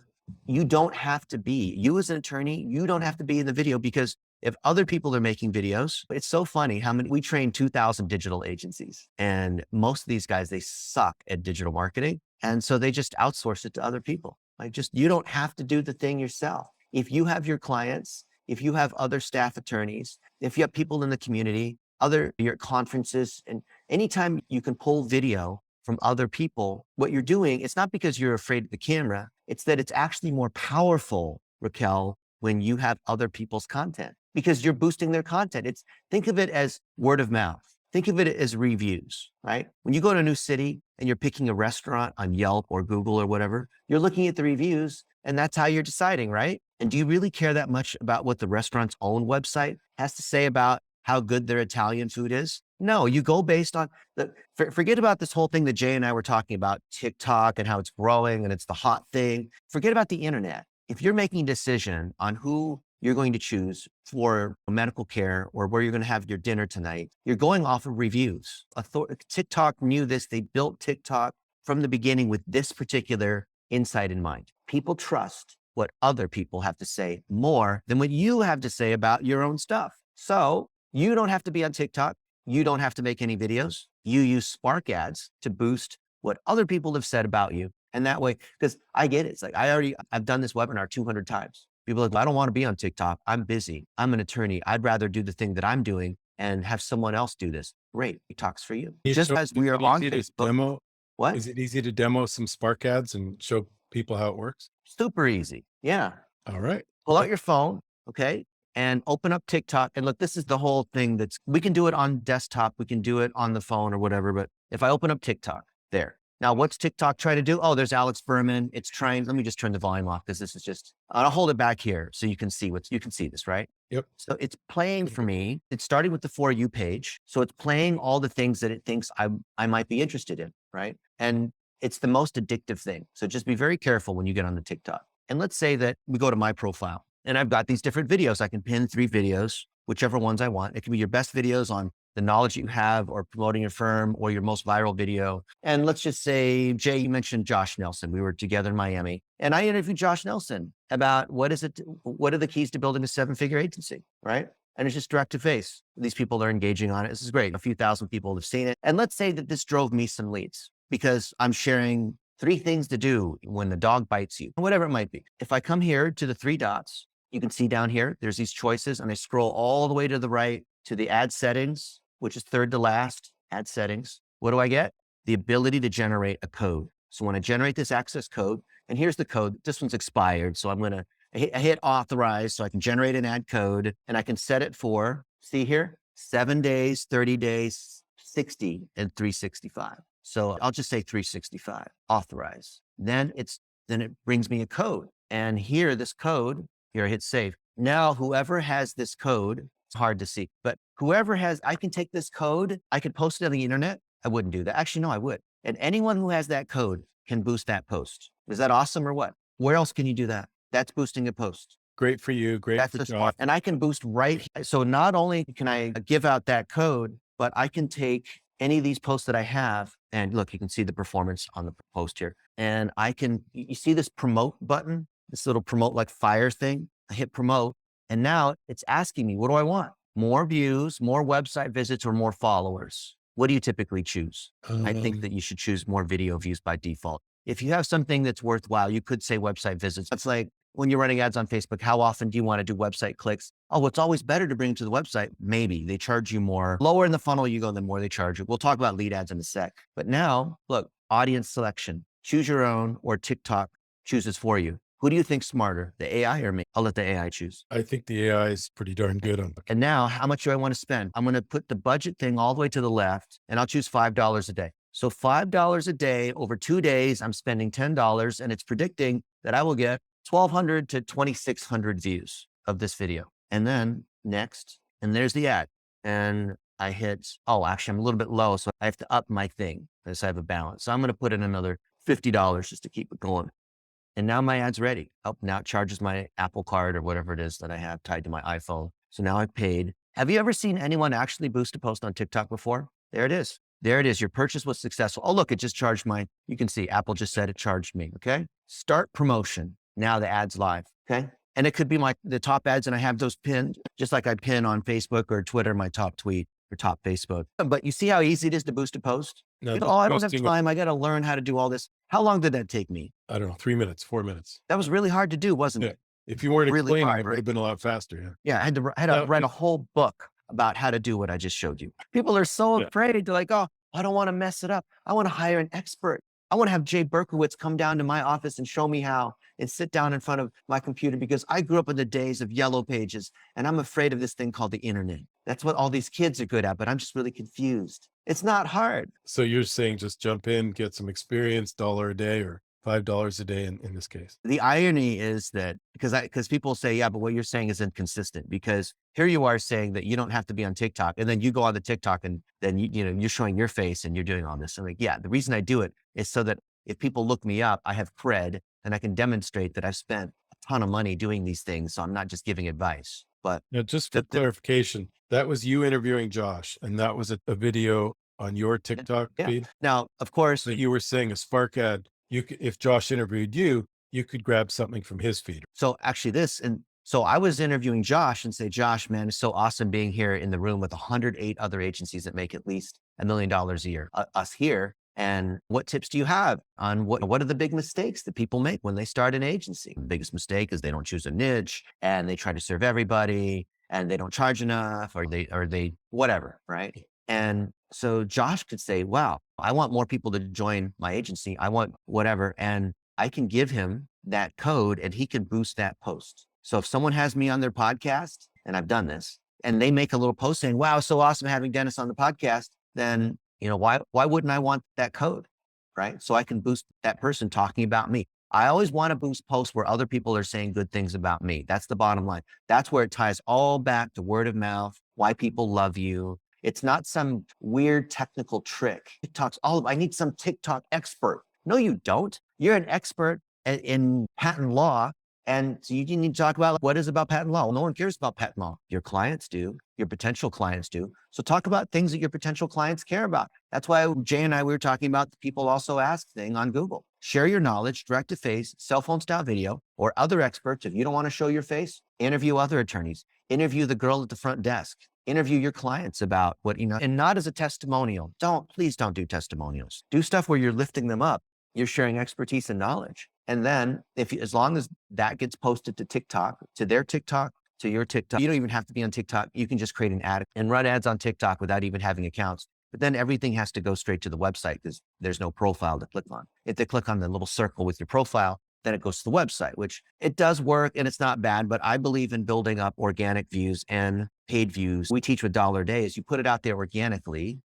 you don't have to be, you as an attorney, you don't have to be in the video, because if other people are making videos, it's so funny how many, we train 2,000 digital agencies, and most of these guys, they suck at digital marketing. And so they just outsource it to other people. You don't have to do the thing yourself. If you have your clients, if you have other staff attorneys, if you have people in the community, your conferences, and anytime you can pull video from other people, what you're doing, it's not because you're afraid of the camera, it's that it's actually more powerful, Raquel, when you have other people's content, because you're boosting their content. Think of it as word of mouth. Think of it as reviews, right? When you go to a new city and you're picking a restaurant on Yelp or Google or whatever, you're looking at the reviews and that's how you're deciding, right? And do you really care that much about what the restaurant's own website has to say about how good their Italian food is? No, you go based on forget about this whole thing that Jay and I were talking about, TikTok and how it's growing and it's the hot thing. Forget about the internet. If you're making a decision on who you're going to choose for medical care or where you're going to have your dinner tonight, you're going off of reviews. TikTok knew this. They built TikTok from the beginning with this particular insight in mind. People trust what other people have to say more than what you have to say about your own stuff. So you don't have to be on TikTok. You don't have to make any videos. You use Spark ads to boost what other people have said about you. And that way, because I get it. It's like, I've done this webinar 200 times. People are like, well, I don't want to be on TikTok. I'm busy. I'm an attorney. I'd rather do the thing that I'm doing and have someone else do this. Great. TikTok's for you. Just as we are on Facebook. Demo, what? Is it easy to demo some Spark ads and show people how it works? Super easy. Yeah. All right. Pull out your phone. Okay. And open up TikTok. And look, this is the whole thing we can do it on desktop. We can do it on the phone or whatever. But if I open up TikTok there, now what's TikTok trying to do? Oh, there's Alex Berman. It's trying, let me just turn the volume off because this is just, I'll hold it back here so you can see you can see this, right? Yep. So it's playing for me. It's starting with the For You page. So it's playing all the things that it thinks I might be interested in, right? And it's the most addictive thing. So just be very careful when you get on the TikTok. And let's say that we go to my profile and I've got these different videos. I can pin 3 videos, whichever ones I want. It can be your best videos on the knowledge you have or promoting your firm or your most viral video. And let's just say, Jay, you mentioned Josh Nelson. We were together in Miami and I interviewed Josh Nelson about what are the keys to building a 7-figure agency, right? And it's just direct to face. These people are engaging on it. This is great. A few thousand people have seen it. And let's say that this drove me some leads because I'm sharing 3 things to do when the dog bites you, whatever it might be. If I come here to the 3 dots, you can see down here, there's these choices and I scroll all the way to the right to the ad settings, which is third to last, ad settings. What do I get? The ability to generate a code. So when I generate this access code, and here's the code, this one's expired. So I hit authorize so I can generate an ad code and I can set it for, see here, 7 days, 30 days, 60, and 365. So I'll just say 365, authorize. Then it brings me a code. And here, this code, here I hit save. Now, whoever has this code, it's hard to see, but I can take this code, I could post it on the internet. I wouldn't do that. Actually, no, I would. And anyone who has that code can boost that post. Is that awesome or what? Where else can you do that? That's boosting a post. Great for you. Great for Josh. And I can boost right. So not only can I give out that code, but I can take any of these posts that I have and look, you can see the performance on the post here. And you see this promote button, this little promote like fire thing. I hit promote and now it's asking me, what do I want? More views, more website visits, or more followers? What do you typically choose? I think that you should choose more video views by default. If you have something that's worthwhile, you could say website visits. It's like when you're running ads on Facebook, how often do you want to do website clicks? Oh, it's always better to bring it to the website. Maybe they charge you more. Lower in the funnel you go, the more they charge you. We'll talk about lead ads in a sec. But now look, audience selection, choose your own or TikTok chooses for you. Who do you think's smarter, the AI or me? I'll let the AI choose. I think the AI is pretty darn good on. And now, how much do I want to spend? I'm going to put the budget thing all the way to the left, and I'll choose $5 a day. So $5 a day over 2 days, I'm spending $10, and it's predicting that I will get 1,200 to 2,600 views of this video. And then next, and there's the ad. And I hit, oh, actually, I'm a little bit low, so I have to up my thing so I have a balance. So I'm going to put in another $50 just to keep it going. And now my ad's ready. Oh, now it charges my Apple Card or whatever it is that I have tied to my iPhone. So now I've paid. Have you ever seen anyone actually boost a post on TikTok before? There it is. There it is. Your purchase was successful. Oh, look, it just charged my, you can see Apple just said it charged me. Okay. Start promotion. Now the ad's live. Okay. And it could be the top ads, and I have those pinned, just like I pin on Facebook or Twitter, my top tweet or top Facebook. But you see how easy it is to boost a post? No, I don't have time. I got to learn how to do all this. How long did that take me? I don't know, 3 minutes, 4 minutes. That was really hard to do, wasn't it? If you weren't Really explaining, hard, it would right? have been a lot faster. Yeah, I had to write a whole book about how to do what I just showed you. People are so afraid. They're like, oh, I don't want to mess it up. I want to hire an expert. I want to have Jay Berkowitz come down to my office and show me how, and sit down in front of my computer, because I grew up in the days of yellow pages, and I'm afraid of this thing called the internet. That's what all these kids are good at, but I'm just really confused. It's not hard. So you're saying just jump in, get some experience, $1 a day or $5 a day in this case. The irony is that because people say, yeah, but what you're saying is inconsistent, because here you are saying that you don't have to be on TikTok, and then you go on the TikTok and then you're showing your face and you're doing all this. I'm like, yeah, the reason I do it is so that if people look me up, I have cred and I can demonstrate that I've spent a ton of money doing these things. So I'm not just giving advice. But now, just for clarification, that was you interviewing Josh, and that was a video on your TikTok feed. Now, of course, that you were saying a Spark ad. You could, if Josh interviewed you, you could grab something from his feed. So actually so I was interviewing Josh and say, Josh, man, it's so awesome being here in the room with 108 other agencies that make at least $1 million a year, us here. And what tips do you have on what are the big mistakes that people make when they start an agency? The biggest mistake is they don't choose a niche, and they try to serve everybody, and they don't charge enough, or they whatever, right? And so Josh could say, wow, I want more people to join my agency. I want whatever. And I can give him that code, and he can boost that post. So if someone has me on their podcast, and I've done this, and they make a little post saying, wow, so awesome having Dennis on the podcast, then why wouldn't I want that code, right? So I can boost that person talking about me. I always want to boost posts where other people are saying good things about me. That's the bottom line. That's where it ties all back to word of mouth, why people love you. It's not some weird technical trick. I need some TikTok expert. No, you don't. You're an expert in patent law. And so you need to talk about what is about patent law. Well, no one cares about patent law. Your clients do. Your potential clients do. So talk about things that your potential clients care about. That's why Jay and I, we were talking about the people also ask thing on Google. Share your knowledge, direct to face, cell phone style video, or other experts. If you don't want to show your face, interview other attorneys, interview the girl at the front desk, interview your clients about what, and not as a testimonial. Please don't do testimonials. Do stuff where you're lifting them up. You're sharing expertise and knowledge. And then as long as that gets posted to TikTok, to their TikTok, to your TikTok, you don't even have to be on TikTok. You can just create an ad and run ads on TikTok without even having accounts. But then everything has to go straight to the website because there's no profile to click on. If they click on the little circle with your profile, then it goes to the website, which it does work and it's not bad, but I believe in building up organic views and paid views. We teach with $1 a day is you put it out there organically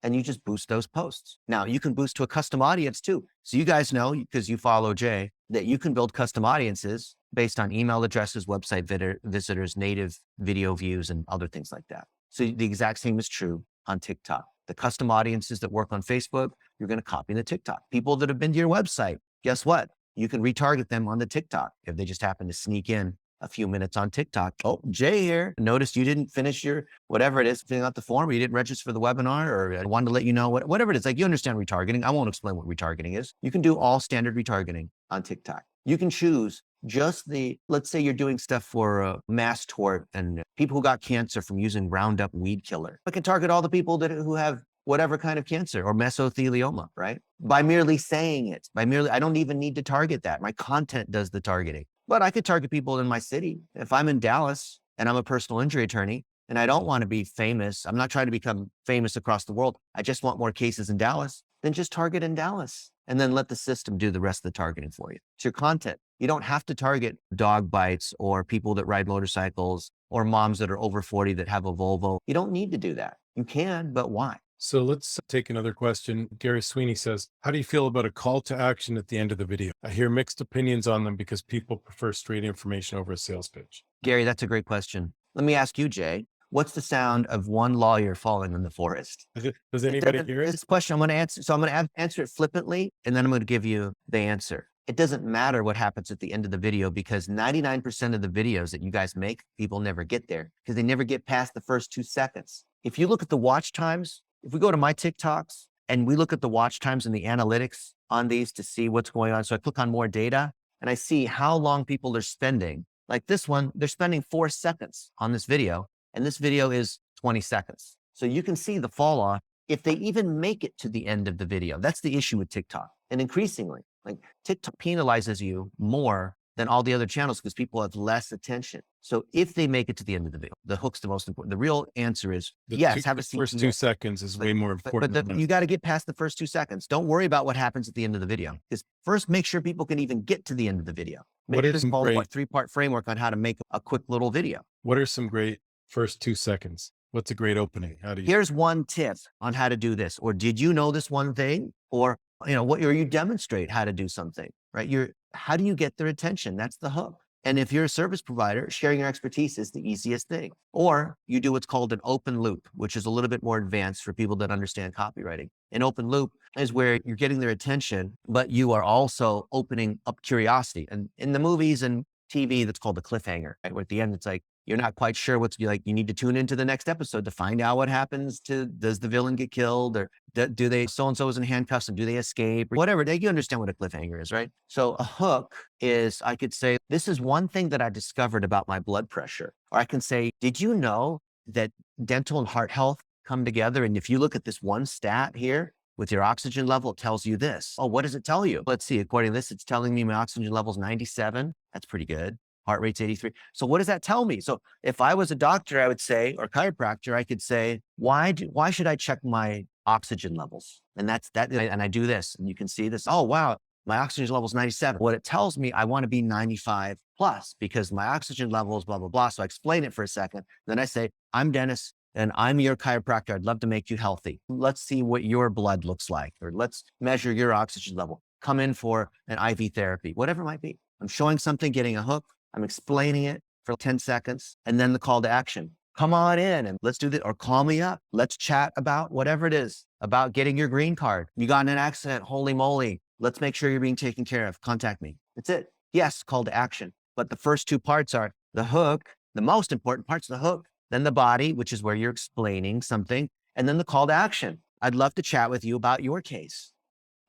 and you just boost those posts. Now you can boost to a custom audience too. So you guys know, because you follow Jay, that you can build custom audiences based on email addresses, website visitors, native video views, and other things like that. So the exact same is true on TikTok. The custom audiences that work on Facebook, you're going to copy the TikTok. People that have been to your website, guess what? You can retarget them on the TikTok if they just happen to sneak in a few minutes on TikTok. Oh, Jay here. Noticed you didn't finish your whatever it is, filling out the form, or you didn't register for the webinar, or I wanted to let you know whatever it is. Like, you understand retargeting. I won't explain what retargeting is. You can do all standard retargeting on TikTok. You can choose just let's say you're doing stuff for mass tort and people who got cancer from using Roundup weed killer. I can target all the people who have whatever kind of cancer or mesothelioma, right? By merely saying it, I don't even need to target that. My content does the targeting. But I could target people in my city. If I'm in Dallas and I'm a personal injury attorney and I don't want to be famous, I'm not trying to become famous across the world. I just want more cases in Dallas, then just target in Dallas and then let the system do the rest of the targeting for you. It's your content. You don't have to target dog bites or people that ride motorcycles or moms that are over 40 that have a Volvo. You don't need to do that. You can, but why? So let's take another question. Gary Sweeney says, how do you feel about a call to action at the end of the video? I hear mixed opinions on them because people prefer straight information over a sales pitch. Gary, that's a great question. Let me ask you, Jay, what's the sound of one lawyer falling in the forest? Does anybody hear it? This question I'm going to answer. So I'm going to answer it flippantly, and then I'm going to give you the answer. It doesn't matter what happens at the end of the video because 99% of the videos that you guys make, people never get there because they never get past the first 2 seconds. If you look at the watch times, if we go to my TikToks and we look at the watch times and the analytics on these to see what's going on. So I click on more data and I see how long people are spending. Like this one, they're spending 4 seconds on this video, and this video is 20 seconds. So you can see the fall off if they even make it to the end of the video. That's the issue with TikTok. And increasingly, like TikTok penalizes you more than all the other channels because people have less attention. So if they make it to the end of the video, the hook's the most important. The real answer is yes, have a seat. First 2 seconds is way more important. But you got to get past the first 2 seconds. Don't worry about what happens at the end of the video. Because first, make sure people can even get to the end of the video. What is some great 3-part framework on how to make a quick little video. What are some great first 2 seconds? What's a great opening? How do you? Here's one tip on how to do this. Or did you know this one thing? Or or you demonstrate how to do something, right? How do you get their attention? That's the hook. And if you're a service provider, sharing your expertise is the easiest thing. Or you do what's called an open loop, which is a little bit more advanced for people that understand copywriting. An open loop is where you're getting their attention, but you are also opening up curiosity. And in the movies and TV, that's called the cliffhanger, right? Where at the end, it's like, you're not quite sure you need to tune into the next episode to find out what happens does the villain get killed or do they, so-and-so is in handcuffs and do they escape or whatever. You understand what a cliffhanger is, right? So a hook is, I could say, this is one thing that I discovered about my blood pressure. Or I can say, did you know that dental and heart health come together? And if you look at this one stat here with your oxygen level, it tells you this. Oh, what does it tell you? Let's see. According to this, it's telling me my oxygen level is 97. That's pretty good. Heart rate's 83. So what does that tell me? So if I was a doctor, I would say, or chiropractor, I could say, why should I check my oxygen levels? And that's that. And I do this, and you can see this. Oh, wow, my oxygen level is 97. What it tells me, I want to be 95 plus because my oxygen level is blah, blah, blah. So I explain it for a second. Then I say, I'm Dennis and I'm your chiropractor. I'd love to make you healthy. Let's see what your blood looks like, or let's measure your oxygen level. Come in for an IV therapy, whatever it might be. I'm showing something, getting a hook. I'm explaining it for 10 seconds and then the call to action. Come on in and let's do this, or call me up. Let's chat about whatever it is, about getting your green card. You got in an accident, holy moly. Let's make sure you're being taken care of. Contact me. That's it. Yes, call to action. But the first 2 parts are the hook, the most important part's the hook, then the body, which is where you're explaining something, and then the call to action. I'd love to chat with you about your case.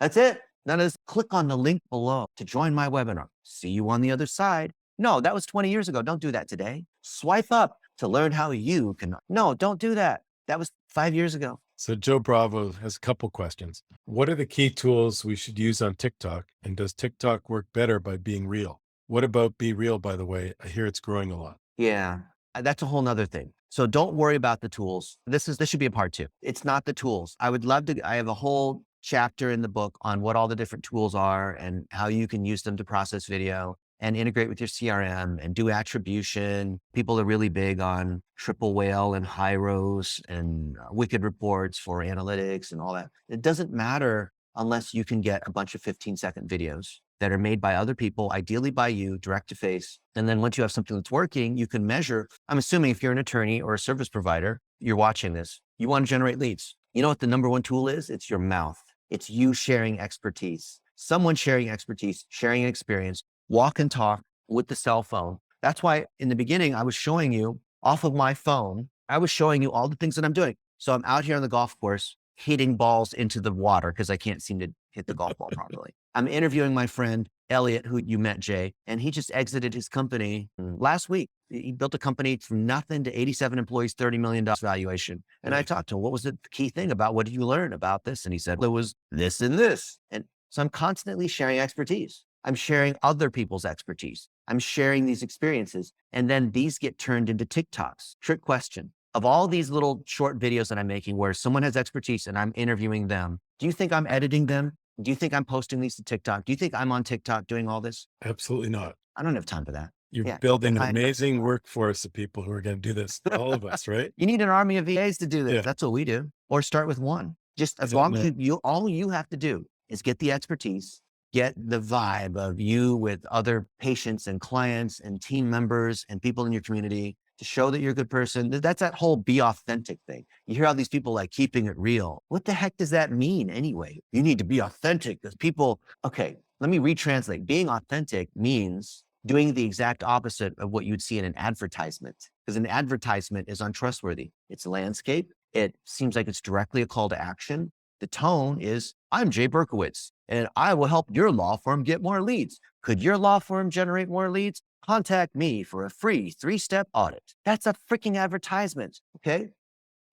That's it. None of this. Click on the link below to join my webinar. See you on the other side. No, that was 20 years ago. Don't do that today. Swipe up to learn how you can. No, don't do that. That was 5 years ago. So Joe Bravo has a couple questions. What are the key tools we should use on TikTok? And does TikTok work better by being real? What about Be Real, by the way? I hear it's growing a lot. Yeah, that's a whole nother thing. So don't worry about the tools. This should be a part 2. It's not the tools. I have a whole chapter in the book on what all the different tools are and how you can use them to process video and integrate with your CRM and do attribution. People are really big on Triple Whale and Hyros and Wicked Reports for analytics and all that. It doesn't matter unless you can get a bunch of 15-second videos that are made by other people, ideally by you, direct to face. And then once you have something that's working, you can measure. I'm assuming if you're an attorney or a service provider, you're watching this, you want to generate leads. You know what the number 1 tool is? It's your mouth. It's you sharing expertise. Someone sharing expertise, sharing experience. Walk and talk with the cell phone. That's why in the beginning, I was showing you off of my phone, I was showing you all the things that I'm doing. So I'm out here on the golf course, hitting balls into the water because I can't seem to hit the golf ball properly. I'm interviewing my friend, Elliot, who you met, Jay, and he just exited his company last week. He built a company from nothing to 87 employees, $30 million valuation. And I talked to him, what was the key thing about, what did you learn about this? And he said, it was this and this. And so I'm constantly sharing expertise. I'm sharing other people's expertise. I'm sharing these experiences. And then these get turned into TikToks. Trick question. Of all these little short videos that I'm making where someone has expertise and I'm interviewing them, do you think I'm editing them Do you think I'm posting these to TikTok? Do you think I'm on TikTok doing all this? Absolutely not. I don't have time for that. You're Yeah. building an I- amazing workforce of people who are going to do this. All of us, right? You need an army of VAs to do this. Yeah. That's what we do. Or start with one. Just as I don't long as know. all you have to do is get the expertise, get the vibe of you with other patients and clients and team members and people in your community to show that you're a good person. That's that whole be authentic thing. You hear all these people like keeping it real. What the heck does that mean anyway? You need to be authentic because people, okay, let me retranslate. Being authentic means doing the exact opposite of what you'd see in an advertisement, because an advertisement is untrustworthy. It's landscape. It seems like it's directly a call to action. The tone is, I'm Jay Berkowitz, and I will help your law firm get more leads. Could your law firm generate more leads? Contact me for a free 3-step audit. That's a freaking advertisement, okay?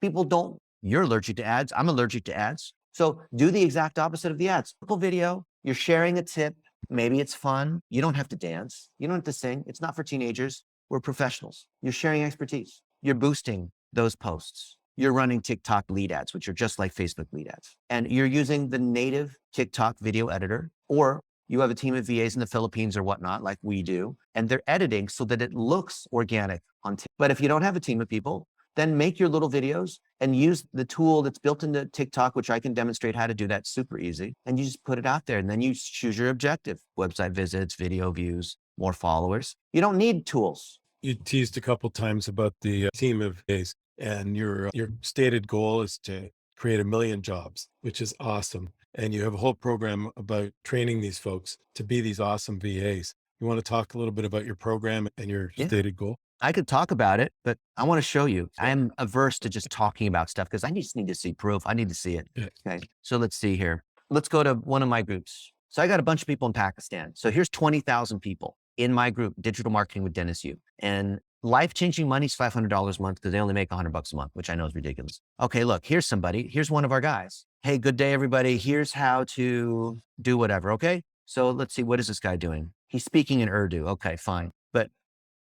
People don't, you're allergic to ads. I'm allergic to ads. So do the exact opposite of the ads. Simple video, you're sharing a tip. Maybe it's fun. You don't have to dance. You don't have to sing. It's not for teenagers. We're professionals. You're sharing expertise. You're boosting those posts. You're running TikTok lead ads, which are just like Facebook lead ads. And you're using the native TikTok video editor, or you have a team of VAs in the Philippines or whatnot, like we do, and they're editing so that it looks organic on TikTok. But if you don't have a team of people, then make your little videos and use the tool that's built into TikTok, which I can demonstrate how to do that super easy. And you just put it out there and then you choose your objective: website visits, video views, more followers. You don't need tools. You teased a couple times about the team of VAs, and your stated goal is to create 1 million jobs, which is awesome. And you have a whole program about training these folks to be these awesome VAs. You want to talk a little bit about your program and your stated goal? I could talk about it, but I want to show you. I am averse to just talking about stuff because I just need to see proof. I need to see it. Yeah. Okay. So let's see here. Let's go to one of my groups. So I got a bunch of people in Pakistan. So here's 20,000 people in my group, Digital Marketing with Dennis Yu. And life-changing money is $500 a month because they only make $100 a month, which I know is ridiculous. Okay, look, here's somebody. Here's one of our guys. Hey, good day, everybody. Here's how to do whatever. Okay. So let's see. What is this guy doing? He's speaking in Urdu. Okay, fine. But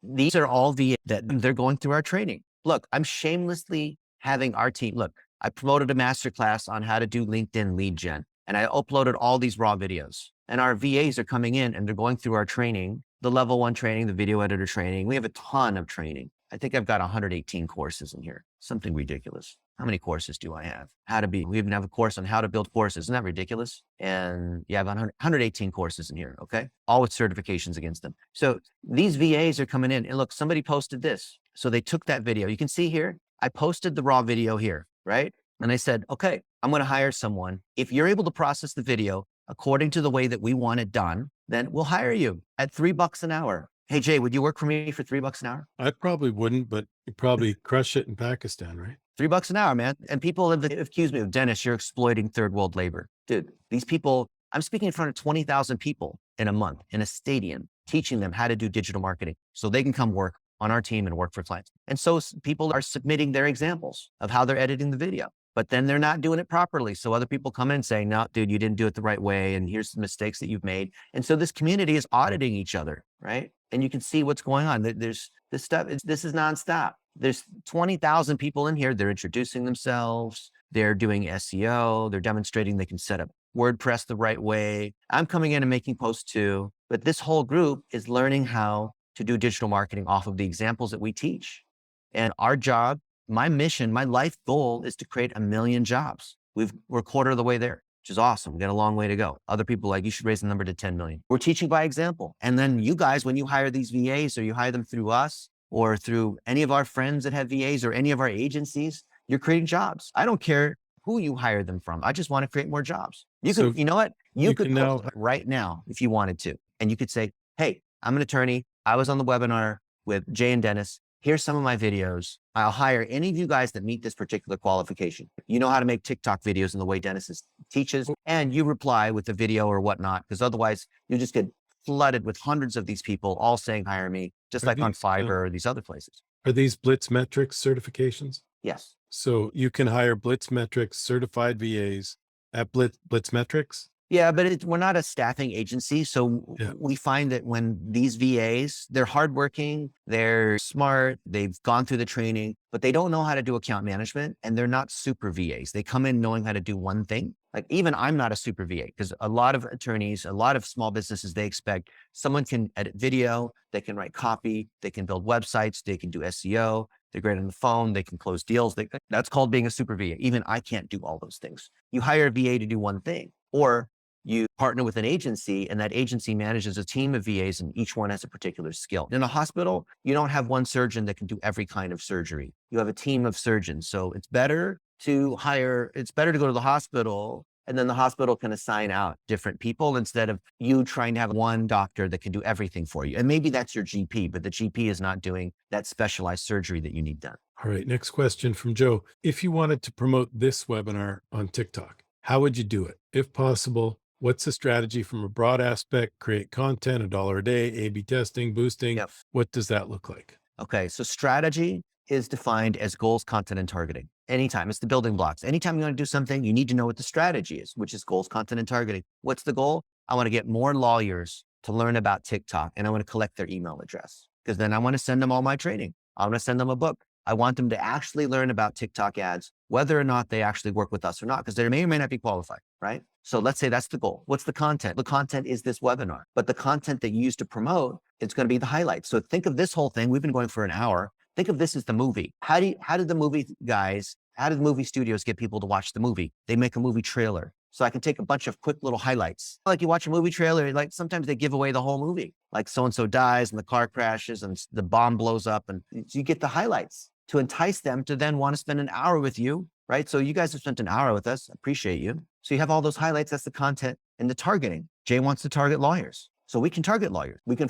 these are all that they're going through our training. Look, I'm shamelessly having our team. Look, I promoted a masterclass on how to do LinkedIn lead gen, and I uploaded all these raw videos. And our VAs are coming in and they're going through our training, the level 1 training, the video editor training. We have a ton of training. I think I've got 118 courses in here. Something ridiculous. How many courses do I have? We even have a course on how to build courses. Isn't that ridiculous? And you have 118 courses in here, okay? All with certifications against them. So these VAs are coming in and look, somebody posted this. So they took that video. You can see here, I posted the raw video here, right? And I said, okay, I'm going to hire someone. If you're able to process the video according to the way that we want it done, then we'll hire you at $3 an hour. Hey, Jay, would you work for me for $3 an hour? I probably wouldn't, but you probably crush it in Pakistan, right? $3 an hour, man. And people have accused me of, Dennis, you're exploiting third world labor. Dude, these people, I'm speaking in front of 20,000 people in a month in a stadium, teaching them how to do digital marketing so they can come work on our team and work for clients. And so people are submitting their examples of how they're editing the video, but then they're not doing it properly. So other people come in saying, no, dude, you didn't do it the right way. And here's the mistakes that you've made. And so this community is auditing each other, right? And you can see what's going on. There's this stuff, this is nonstop. There's 20,000 people in here. They're introducing themselves. They're doing SEO. They're demonstrating they can set up WordPress the right way. I'm coming in and making posts too. But this whole group is learning how to do digital marketing off of the examples that we teach. And our job, my mission, my life goal is to create 1 million jobs. We're a quarter of the way there, which is awesome. We got a long way to go. Other people are like, you should raise the number to 10 million. We're teaching by example. And then you guys, when you hire these VAs or you hire them through us or through any of our friends that have VAs or any of our agencies, you're creating jobs. I don't care who you hire them from. I just want to create more jobs. You could, you know what? You could now right now if you wanted to. And you could say, hey, I'm an attorney. I was on the webinar with Jay and Dennis. Here's some of my videos. I'll hire any of you guys that meet this particular qualification. You know how to make TikTok videos in the way Dennis teaches, and you reply with the video or whatnot, because otherwise you just get flooded with hundreds of these people all saying, hire me, just like on Fiverr or these other places. Are these Blitz Metrics certifications? Yes. So you can hire Blitz Metrics certified VAs at Blitz Metrics? Yeah, but we're not a staffing agency. So we find that when these VAs, they're hardworking, they're smart, they've gone through the training, but they don't know how to do account management and they're not super VAs. They come in knowing how to do one thing. Like even I'm not a super VA because a lot of attorneys, a lot of small businesses, they expect someone can edit video, they can write copy, they can build websites, they can do SEO, they're great on the phone, they can close deals. That's called being a super VA. Even I can't do all those things. You hire a VA to do one thing, or you partner with an agency and that agency manages a team of VAs and each one has a particular skill. In a hospital, you don't have one surgeon that can do every kind of surgery. You have a team of surgeons. So it's better to go to the hospital and then the hospital can assign out different people instead of you trying to have one doctor that can do everything for you. And maybe that's your GP, but the GP is not doing that specialized surgery that you need done. All right. Next question from Joe. If you wanted to promote this webinar on TikTok, how would you do it? If possible, what's the strategy from a broad aspect? Create content, $1 a day, A/B testing, boosting. Yep. What does that look like? Okay. So strategy is defined as goals, content, and targeting. Anytime, it's the building blocks. Anytime you want to do something, you need to know what the strategy is, which is goals, content, and targeting. What's the goal? I want to get more lawyers to learn about TikTok and I want to collect their email address because then I want to send them all my training. I want to send them a book. I want them to actually learn about TikTok ads, whether or not they actually work with us or not, because they may or may not be qualified, right? So let's say that's the goal. What's the content? The content is this webinar, but the content that you use to promote, it's going to be the highlights. So think of this whole thing. We've been going for an hour. Think of this as the movie. How did the movie studios get people to watch the movie? They make a movie trailer. So I can take a bunch of quick little highlights. Like you watch a movie trailer, like sometimes they give away the whole movie. Like so-and-so dies and the car crashes and the bomb blows up and you get the highlights to entice them to then want to spend an hour with you, right? So you guys have spent an hour with us. Appreciate you. So you have all those highlights. That's the content and the targeting. Jay wants to target lawyers. So we can target lawyers. We can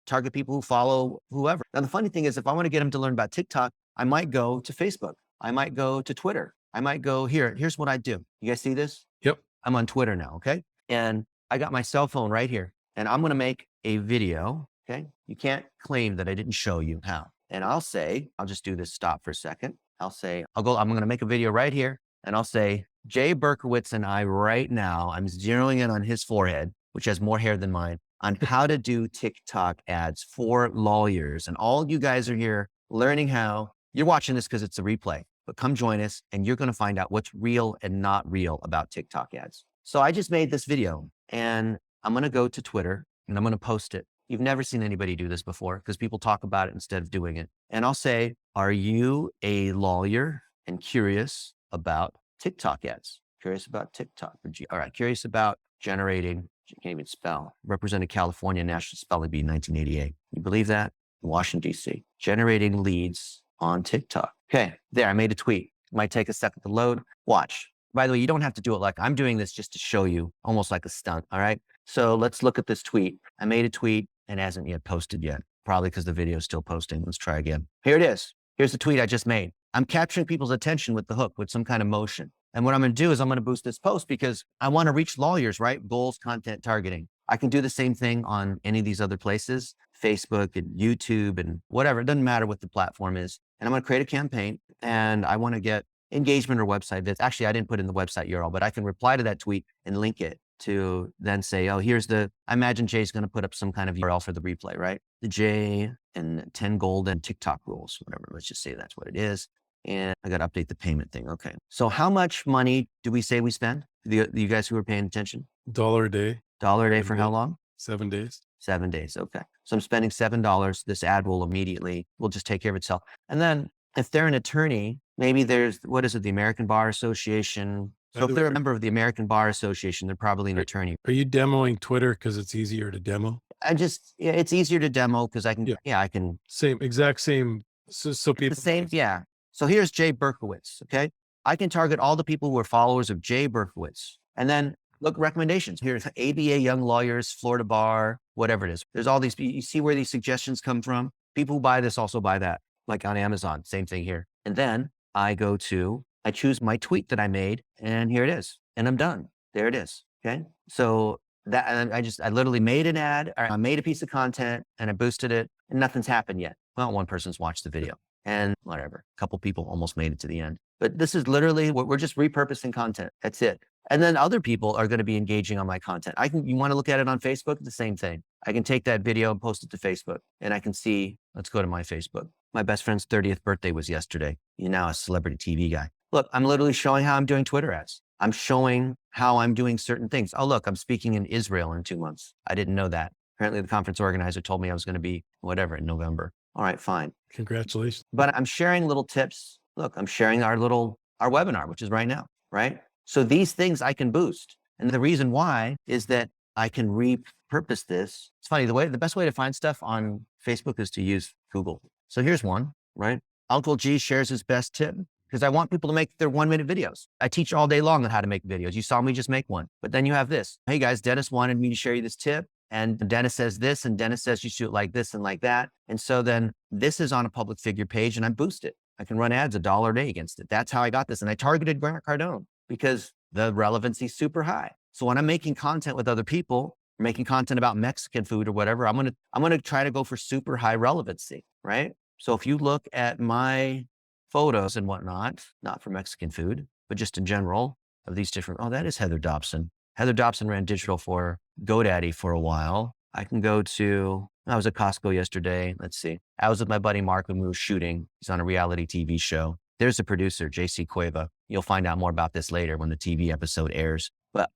target people who follow whoever. Now, the funny thing is, if I want to get them to learn about TikTok, I might go to Facebook. I might go to Twitter. I might go here. Here's what I do. You guys see this? Yep. I'm on Twitter now, okay? And I got my cell phone right here. And I'm going to make a video, okay? You can't claim that I didn't show you how. And I'll just do this stop for a second. I'm going to make a video right here. And I'll say, Jay Berkowitz and I right now, I'm zeroing in on his forehead, which has more hair than mine, on how to do TikTok ads for lawyers. And all you guys are here learning how. You're watching this because it's a replay, but come join us and you're going to find out what's real and not real about TikTok ads. So I just made this video and I'm going to go to Twitter and I'm going to post it. You've never seen anybody do this before because people talk about it instead of doing it. And I'll say, are you a lawyer and curious about TikTok ads? Curious about TikTok? All right. Curious about generating, you can't even spell, represented California National Spelling Bee in 1988. You believe that? Washington, D.C. Generating leads on TikTok. Okay, there, I made a tweet. It might take a second to load. Watch. By the way, you don't have to do it like I'm doing this just to show you, almost like a stunt, all right? So let's look at this tweet. I made a tweet and hasn't yet posted yet, probably because the video is still posting. Let's try again. Here it is. Here's the tweet I just made. I'm capturing people's attention with the hook, with some kind of motion. And what I'm going to do is I'm going to boost this post because I want to reach lawyers, right? Goals, content, targeting. I can do the same thing on any of these other places, Facebook and YouTube and whatever. It doesn't matter what the platform is. And I'm going to create a campaign and I want to get engagement or website visits. Actually, I didn't put in the website URL, but I can reply to that tweet and link it to then say, oh, I imagine Jay's going to put up some kind of URL for the replay, right? The Jay and 10 golden TikTok rules, whatever. Let's just say that's what it is. And I got to update the payment thing. Okay. So how much money do we say we spend? You guys who are paying attention? $1 a day. $1 a day for how long? 7 days. 7 days. Okay. So I'm spending $7. This ad will just take care of itself. And then if they're an attorney, maybe there's, the American Bar Association. So if they're a member of the American Bar Association, they're probably an attorney. Are you demoing Twitter because it's easier to demo? It's easier to demo because I can. Exact same. So people. The same. Yeah. So here's Jay Berkowitz. Okay. I can target all the people who are followers of Jay Berkowitz. And then look, recommendations. Here's ABA Young Lawyers, Florida Bar, whatever it is. There's all these, you see where these suggestions come from? People who buy this also buy that, like on Amazon, same thing here. And then I choose my tweet that I made and here it is. And I'm done. There it is. Okay. So I literally made an ad, or I made a piece of content and I boosted it and nothing's happened yet. Well, one person's watched the video and whatever. A couple people almost made it to the end. But this is literally what we're just repurposing content. That's it. And then other people are going to be engaging on my content. You want to look at it on Facebook? The same thing. I can take that video and post it to Facebook and I can see, let's go to my Facebook. My best friend's 30th birthday was yesterday. He's now a celebrity TV guy. Look, I'm literally showing how I'm doing Twitter ads. I'm showing how I'm doing certain things. Oh, look, I'm speaking in Israel in 2 months. I didn't know that. Apparently the conference organizer told me I was going to be whatever in November. All right, fine. Congratulations. But I'm sharing little tips. Look, I'm sharing our webinar, which is right now, right? So these things I can boost. And the reason why is that I can repurpose this. It's funny, the best way to find stuff on Facebook is to use Google. So here's one, right? Uncle G shares his best tip because I want people to make their 1-minute videos. I teach all day long on how to make videos. You saw me just make one, but then you have this. Hey guys, Dennis wanted me to share you this tip. And Dennis says this, and Dennis says you shoot it like this and like that. And so then this is on a public figure page and I boost it. I can run ads $1 a day against it. That's how I got this. And I targeted Grant Cardone because the relevancy is super high. So when I'm making content with other people, making content about Mexican food or whatever, I'm gonna try to go for super high relevancy, right? So if you look at my photos and whatnot, not for Mexican food, but just in general of these different, oh, that is Heather Dobson. Heather Dobson ran digital for GoDaddy for a while. I was at Costco yesterday. Let's see. I was with my buddy Mark when we were shooting. He's on a reality TV show. There's the producer, JC Cueva. You'll find out more about this later when the TV episode airs. But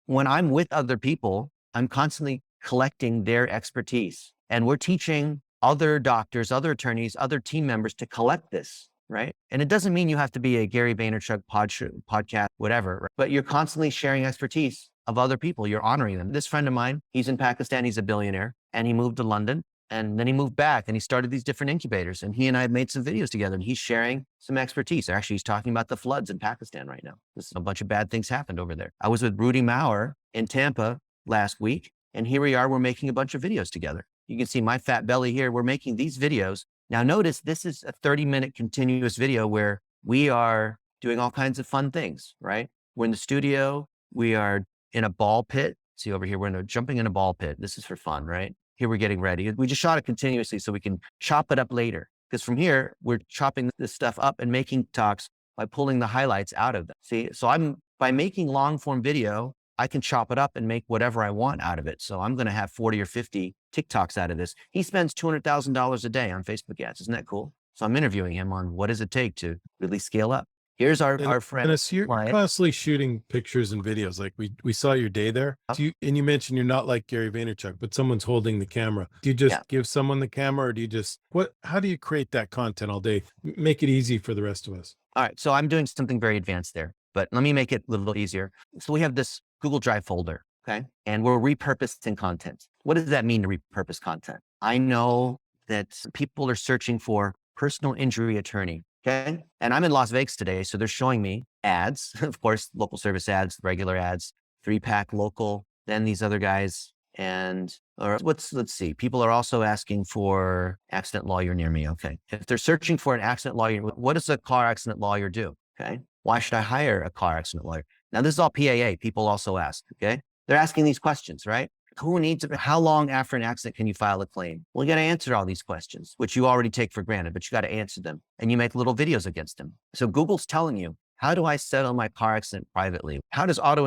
when I'm with other people, I'm constantly collecting their expertise. And we're teaching other doctors, other attorneys, other team members to collect this, right? And it doesn't mean you have to be a Gary Vaynerchuk podcast, whatever, right? But you're constantly sharing expertise of other people. You're honoring them. This friend of mine, he's in Pakistan. He's a billionaire and he moved to London and then he moved back and he started these different incubators and he and I have made some videos together and he's sharing some expertise. Actually, he's talking about the floods in Pakistan right now. A bunch of bad things happened over there. I was with Rudy Maurer in Tampa last week and here we are, we're making a bunch of videos together. You can see my fat belly here. We're making these videos. Now notice this is a 30-minute continuous video where we are doing all kinds of fun things, right? We're in the studio. We are in a ball pit. See over here, we're jumping in a ball pit. This is for fun, right? Here we're getting ready. We just shot it continuously so we can chop it up later. Because from here, we're chopping this stuff up and making talks by pulling the highlights out of them. See, so by making long form video, I can chop it up and make whatever I want out of it. So I'm going to have 40 or 50 TikToks out of this. He spends $200,000 a day on Facebook ads. Isn't that cool? So I'm interviewing him on what does it take to really scale up. Here's our friend. Dennis, you're constantly shooting pictures and videos. Like we saw your day there. And you mentioned you're not like Gary Vaynerchuk, but someone's holding the camera. Do you just give someone the camera or do you how do you create that content all day? Make it easy for the rest of us. All right. So I'm doing something very advanced there, but let me make it a little easier. So we have this Google Drive folder, okay? And we're repurposing content. What does that mean to repurpose content? I know that people are searching for personal injury attorney, okay? And I'm in Las Vegas today, so they're showing me ads, of course, local service ads, regular ads, 3-pack local, then these other guys. Let's see. People are also asking for accident lawyer near me. Okay. If they're searching for an accident lawyer, what does a car accident lawyer do? Okay. Why should I hire a car accident lawyer? Now, this is all PAA. People also ask, okay? They're asking these questions, right? How long after an accident can you file a claim? Well, you got to answer all these questions, which you already take for granted, but you got to answer them. And you make little videos against them. So Google's telling you, how do I settle my car accident privately? How do auto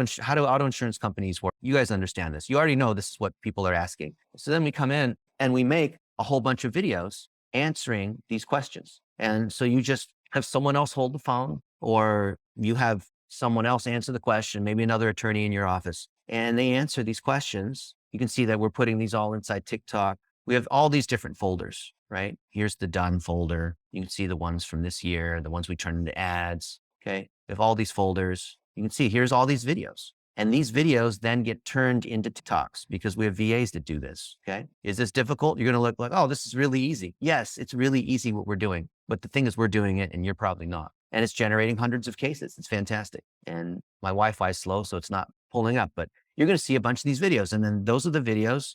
insurance companies work? You guys understand this. You already know this is what people are asking. So then we come in and we make a whole bunch of videos answering these questions. And so you just have someone else hold the phone or you have someone else answer the question, maybe another attorney in your office, and they answer these questions. You can see that we're putting these all inside TikTok. We have all these different folders, right? Here's the done folder. You can see the ones from this year, the ones we turn into ads, okay? We have all these folders. You can see here's all these videos. And these videos then get turned into TikToks because we have VAs that do this, okay? Is this difficult? You're going to look like, oh, this is really easy. Yes, it's really easy what we're doing. But the thing is we're doing it and you're probably not. And it's generating hundreds of cases. It's fantastic. And my Wi-Fi is slow, so it's not pulling up. But you're going to see a bunch of these videos. And then those are the videos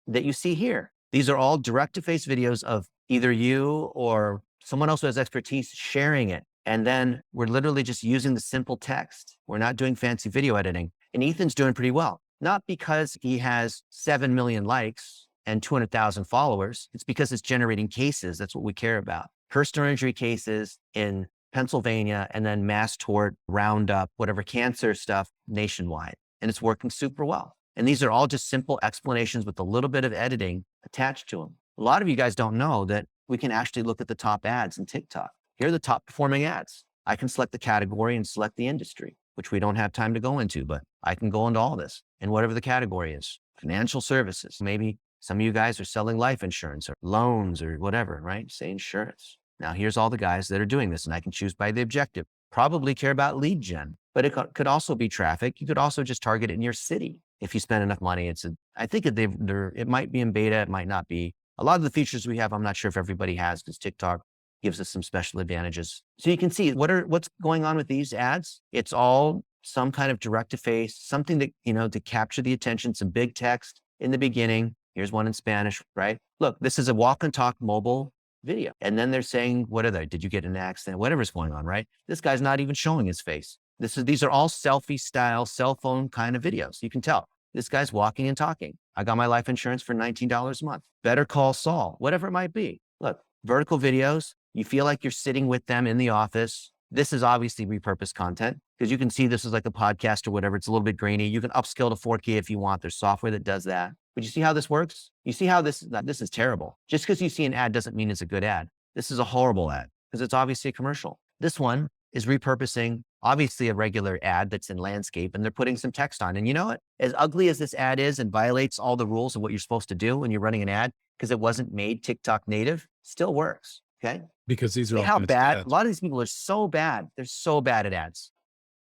that you see here. These are all direct-to-face videos of either you or someone else who has expertise sharing it. And then we're literally just using the simple text. We're not doing fancy video editing. And Ethan's doing pretty well. Not because he has 7 million likes and 200,000 followers. It's because it's generating cases. That's what we care about. Personal injury cases in Pennsylvania, and then mass tort, roundup, whatever cancer stuff nationwide. And it's working super well. And these are all just simple explanations with a little bit of editing attached to them. A lot of you guys don't know that we can actually look at the top ads in TikTok. Here are the top performing ads. I can select the category and select the industry. which we don't have time to go into, but I can go into all this and whatever the category is. Financial services. Maybe some of you guys are selling life insurance or loans or whatever, right? Say insurance. Now here's all the guys that are doing this, and I can choose by the objective. Probably care about lead gen, but it could also be traffic. You could also just target it in your city. If you spend enough money, I think it might be in beta, it might not be. A lot of the features we have, I'm not sure if everybody has, because TikTok gives us some special advantages. So you can see what's going on with these ads. It's all some kind of direct to face, something that, to capture the attention, some big text in the beginning. Here's one in Spanish, right? Look, this is a walk and talk mobile video. And then they're saying, what are they? Did you get in an accident? Whatever's going on, right? This guy's not even showing his face. These are all selfie style, cell phone kind of videos. You can tell this guy's walking and talking. I got my life insurance for $19 a month. Better call Saul, whatever it might be. Look, vertical videos. You feel like you're sitting with them in the office. This is obviously repurposed content because you can see this is like a podcast or whatever. It's a little bit grainy. You can upscale to 4K if you want. There's software that does that. But you see how this works? You see how this is terrible. Just because you see an ad doesn't mean it's a good ad. This is a horrible ad because it's obviously a commercial. This one is repurposing obviously a regular ad that's in landscape, and they're putting some text on. And you know what? As ugly as this ad is and violates all the rules of what you're supposed to do when you're running an ad because it wasn't made TikTok native, still works. Okay. Because these are all how bad ads. a lot of these people are so bad. They're so bad at ads,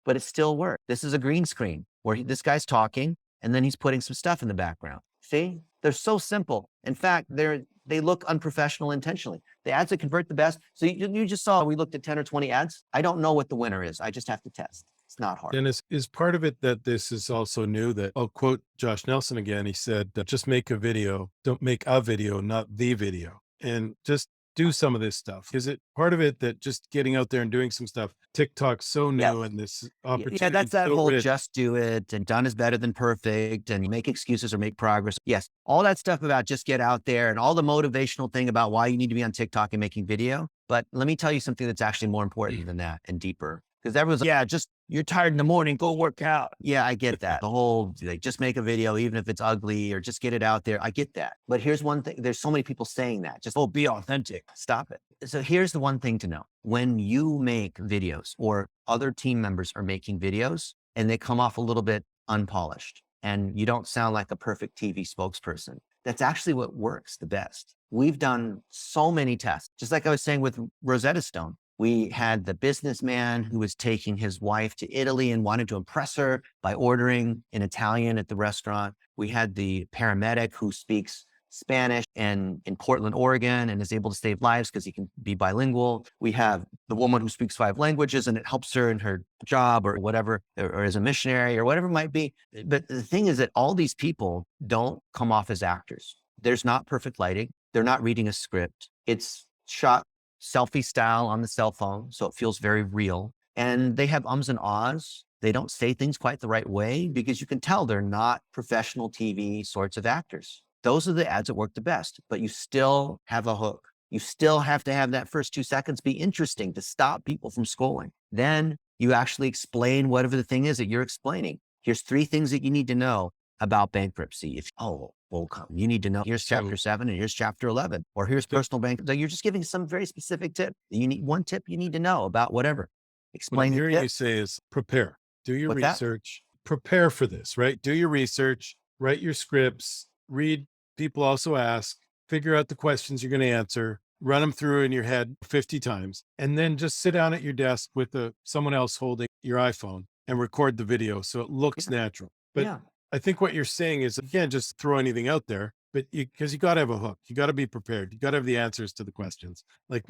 but it still works. This is a green screen where this guy's talking and then he's putting some stuff in the background. See, they're so simple. In fact, they look unprofessional intentionally. The ads that convert the best. So you just saw, we looked at 10 or 20 ads. I don't know what the winner is. I just have to test. It's not hard. And is part of it that this is also new, that I'll quote Josh Nelson again. He said, just make a video, don't make a video, not the video. And just do some of this stuff. Is it part of it that just getting out there and doing some stuff? TikTok's so new and this opportunity. Yeah, that's that so whole rich. just do it and done is better than perfect and make excuses or make progress. Yes, all that stuff about just get out there and all the motivational thing about why you need to be on TikTok and making video. But let me tell you something that's actually more important than that and deeper. Because everyone's like, just you're tired in the morning, go work out. Yeah, I get that. The whole just make a video, even if it's ugly, or just get it out there. I get that. But here's one thing. There's so many people saying that. Just, be authentic. Stop it. So here's the one thing to know. When you make videos or other team members are making videos and they come off a little bit unpolished and you don't sound like a perfect TV spokesperson, that's actually what works the best. We've done so many tests. Just like I was saying with Rosetta Stone. We had the businessman who was taking his wife to Italy and wanted to impress her by ordering in Italian at the restaurant. We had the paramedic who speaks Spanish and in Portland, Oregon, and is able to save lives because he can be bilingual. We have the woman who speaks 5 languages and it helps her in her job or whatever, or as a missionary or whatever it might be. But the thing is that all these people don't come off as actors. There's not perfect lighting. They're not reading a script. It's shot selfie style on the cell phone. So it feels very real. And they have ums and ahs. They don't say things quite the right way because you can tell they're not professional TV sorts of actors. Those are the ads that work the best, but you still have a hook. You still have to have that first 2 seconds be interesting to stop people from scrolling. Then you actually explain whatever the thing is that you're explaining. Here's 3 things that you need to know about bankruptcy. You need to know, here's chapter 7 and here's chapter 11, or here's personal bankruptcy. You're just giving some very specific tip. You need one tip you need to know about whatever. Explain What I'm the hearing tip. you say is prepare, do your What's that? research, prepare for this, right? Do your research, write your scripts, read. People also ask, figure out the questions you're going to answer, run them through in your head 50 times, and then just sit down at your desk with someone else holding your iPhone and record the video so it looks natural. But I think what you're saying is, you can't just throw anything out there, but because you got to have a hook, you got to be prepared. You got to have the answers to the questions. Like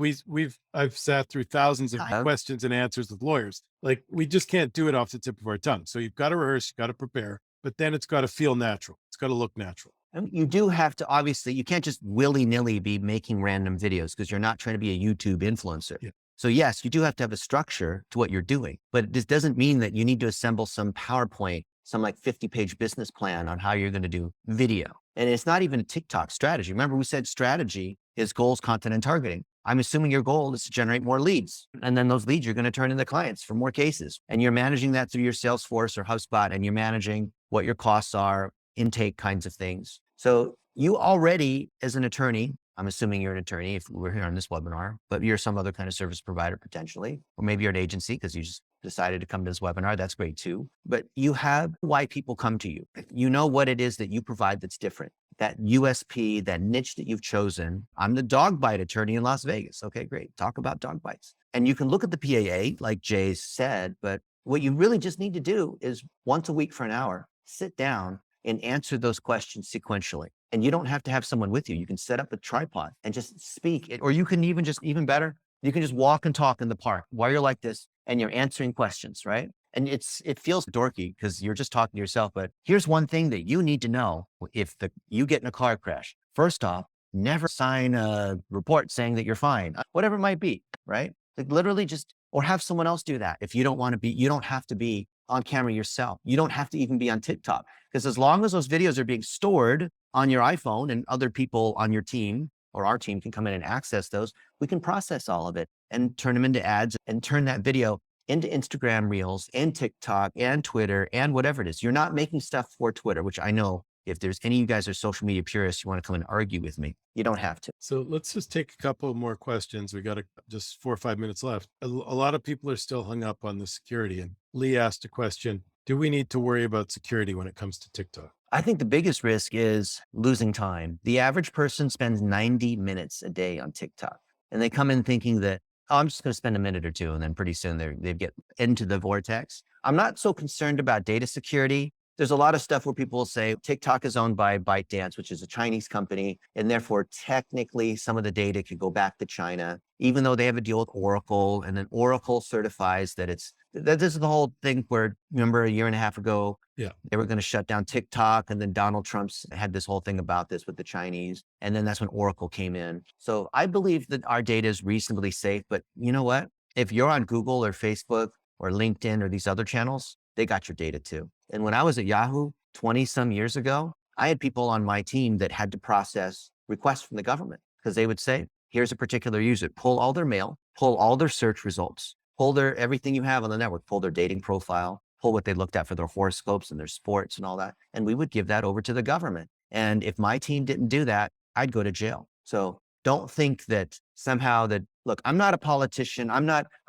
I've sat through thousands of questions and answers with lawyers. Like we just can't do it off the tip of our tongue. So you've got to rehearse, you got to prepare, but then it's got to feel natural. It's got to look natural. And you do have to, obviously, you can't just willy-nilly be making random videos because you're not trying to be a YouTube influencer. Yeah. So yes, you do have to have a structure to what you're doing, but this doesn't mean that you need to assemble some PowerPoint, some like 50-page business plan on how you're going to do video. And it's not even a TikTok strategy. Remember, we said strategy is goals, content, and targeting. I'm assuming your goal is to generate more leads. And then those leads you're going to turn into clients for more cases. And you're managing that through your Salesforce or HubSpot, and you're managing what your costs are, intake kinds of things. So you already, as an attorney, I'm assuming you're an attorney if we're here on this webinar, but you're some other kind of service provider potentially, or maybe you're an agency because you just decided to come to this webinar. That's great too. But you have why people come to you. You know what it is that you provide that's different. That USP, that niche that you've chosen. I'm the dog bite attorney in Las Vegas. Okay, great. Talk about dog bites. And you can look at the PAA, like Jay said, but what you really just need to do is once a week for an hour, sit down and answer those questions sequentially. And you don't have to have someone with you. You can set up a tripod and just speak. Or you can even better, you can just walk and talk in the park while you're like this and you're answering questions, right? And it feels dorky because you're just talking to yourself. But here's one thing that you need to know if you get in a car crash. First off, never sign a report saying that you're fine, whatever it might be, right? Like literally or have someone else do that. If you don't want to be, you don't have to be on camera yourself. You don't have to even be on TikTok, because as long as those videos are being stored on your iPhone and other people on your team or our team can come in and access those, we can process all of it and turn them into ads and turn that video into Instagram Reels and TikTok and Twitter and whatever it is. You're not making stuff for Twitter, which I know if there's any of you guys are social media purists, you want to come and argue with me, you don't have to. So let's just take a couple more questions. We got just 4 or 5 minutes left. A lot of people are still hung up on the security. And Lee asked a question, do we need to worry about security when it comes to TikTok? I think the biggest risk is losing time. The average person spends 90 minutes a day on TikTok, and they come in thinking that, oh, I'm just going to spend a minute or two. And then pretty soon they get into the vortex. I'm not so concerned about data security. There's a lot of stuff where people will say TikTok is owned by ByteDance, which is a Chinese company. And therefore, technically, some of the data could go back to China, even though they have a deal with Oracle. And then Oracle certifies that this is the whole thing where, remember a year and a half ago, they were going to shut down TikTok. And then Donald Trump's had this whole thing about this with the Chinese. And then that's when Oracle came in. So I believe that our data is reasonably safe. But you know what? If you're on Google or Facebook or LinkedIn or these other channels, they got your data too. And when I was at Yahoo 20 some years ago, I had people on my team that had to process requests from the government because they would say, here's a particular user, pull all their mail, pull all their search results, pull everything you have on the network, pull their dating profile, pull what they looked at for their horoscopes and their sports and all that. And we would give that over to the government. And if my team didn't do that, I'd go to jail. So don't think that somehow look, I'm not a politician. I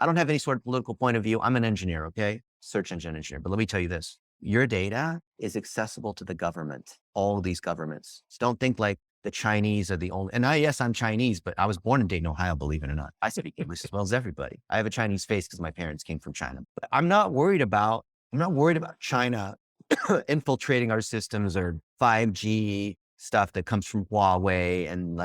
don't have any sort of political point of view. I'm an engineer, okay? Search engine engineer. But let me tell you this, your data is accessible to the government, all of these governments. So don't think like the Chinese are the only, and yes, I'm Chinese, but I was born in Dayton, Ohio, believe it or not. I speak English as well as everybody. I have a Chinese face because my parents came from China. But I'm not worried about China infiltrating our systems or 5G stuff that comes from Huawei and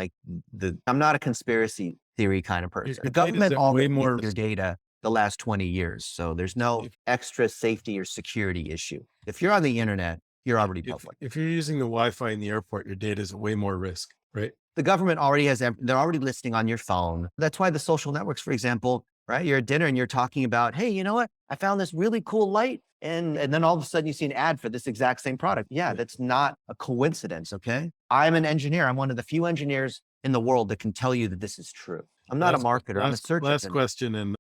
I'm not a conspiracy theory kind of person. The government always needs your data the last 20 years. So there's no extra safety or security issue. If you're on the internet, you're already public. If you're using the Wi-Fi in the airport, your data is way more risk, right? The government already they're already listening on your phone. That's why the social networks, for example, right? You're at dinner and you're talking about, hey, you know what? I found this really cool light. And then all of a sudden you see an ad for this exact same product. Yeah, that's not a coincidence, okay? I'm an engineer. I'm one of the few engineers in the world that can tell you that this is true. I'm not a marketer. I'm a search engine. Last question. And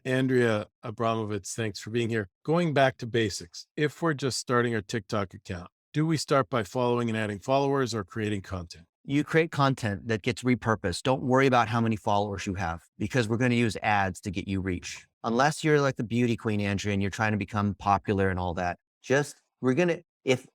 Andrea Abramovitz, thanks for being here. Going back to basics, if we're just starting our TikTok account, do we start by following and adding followers or creating content? You create content that gets repurposed. Don't worry about how many followers you have because we're going to use ads to get you reach. Unless you're like the beauty queen, Andrea, and you're trying to become popular and all that.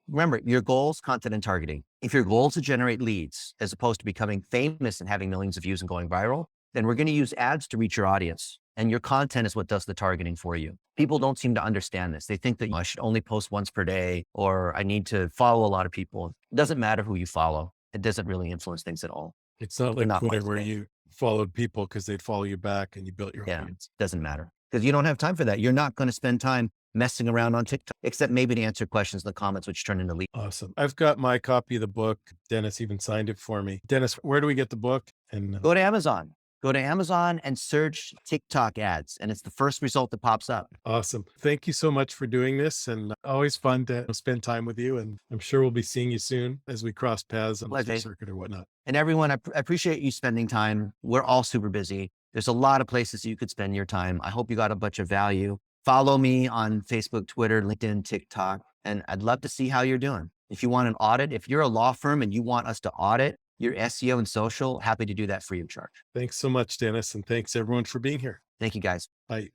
Remember, your goal is content and targeting. If your goal is to generate leads as opposed to becoming famous and having millions of views and going viral, then we're going to use ads to reach your audience. And your content is what does the targeting for you. People don't seem to understand this. They think that I should only post once per day or I need to follow a lot of people. It doesn't matter who you follow. It doesn't really influence things at all. It's not like Twitter where you followed people because they'd follow you back and you built your audience. Doesn't matter because you don't have time for that. You're not going to spend time messing around on TikTok, except maybe to answer questions in the comments, which turn into leads. Awesome. I've got my copy of the book. Dennis even signed it for me. Dennis, where do we get the book? And go to Amazon. Go to Amazon and search TikTok ads. And it's the first result that pops up. Awesome. Thank you so much for doing this. And always fun to spend time with you. And I'm sure we'll be seeing you soon as we cross paths on the circuit or whatnot. And everyone, I appreciate you spending time. We're all super busy. There's a lot of places you could spend your time. I hope you got a bunch of value. Follow me on Facebook, Twitter, LinkedIn, TikTok, and I'd love to see how you're doing. If you want an audit, if you're a law firm and you want us to audit your SEO and social, happy to do that free of charge. Thanks so much, Dennis. And thanks everyone for being here. Thank you guys. Bye.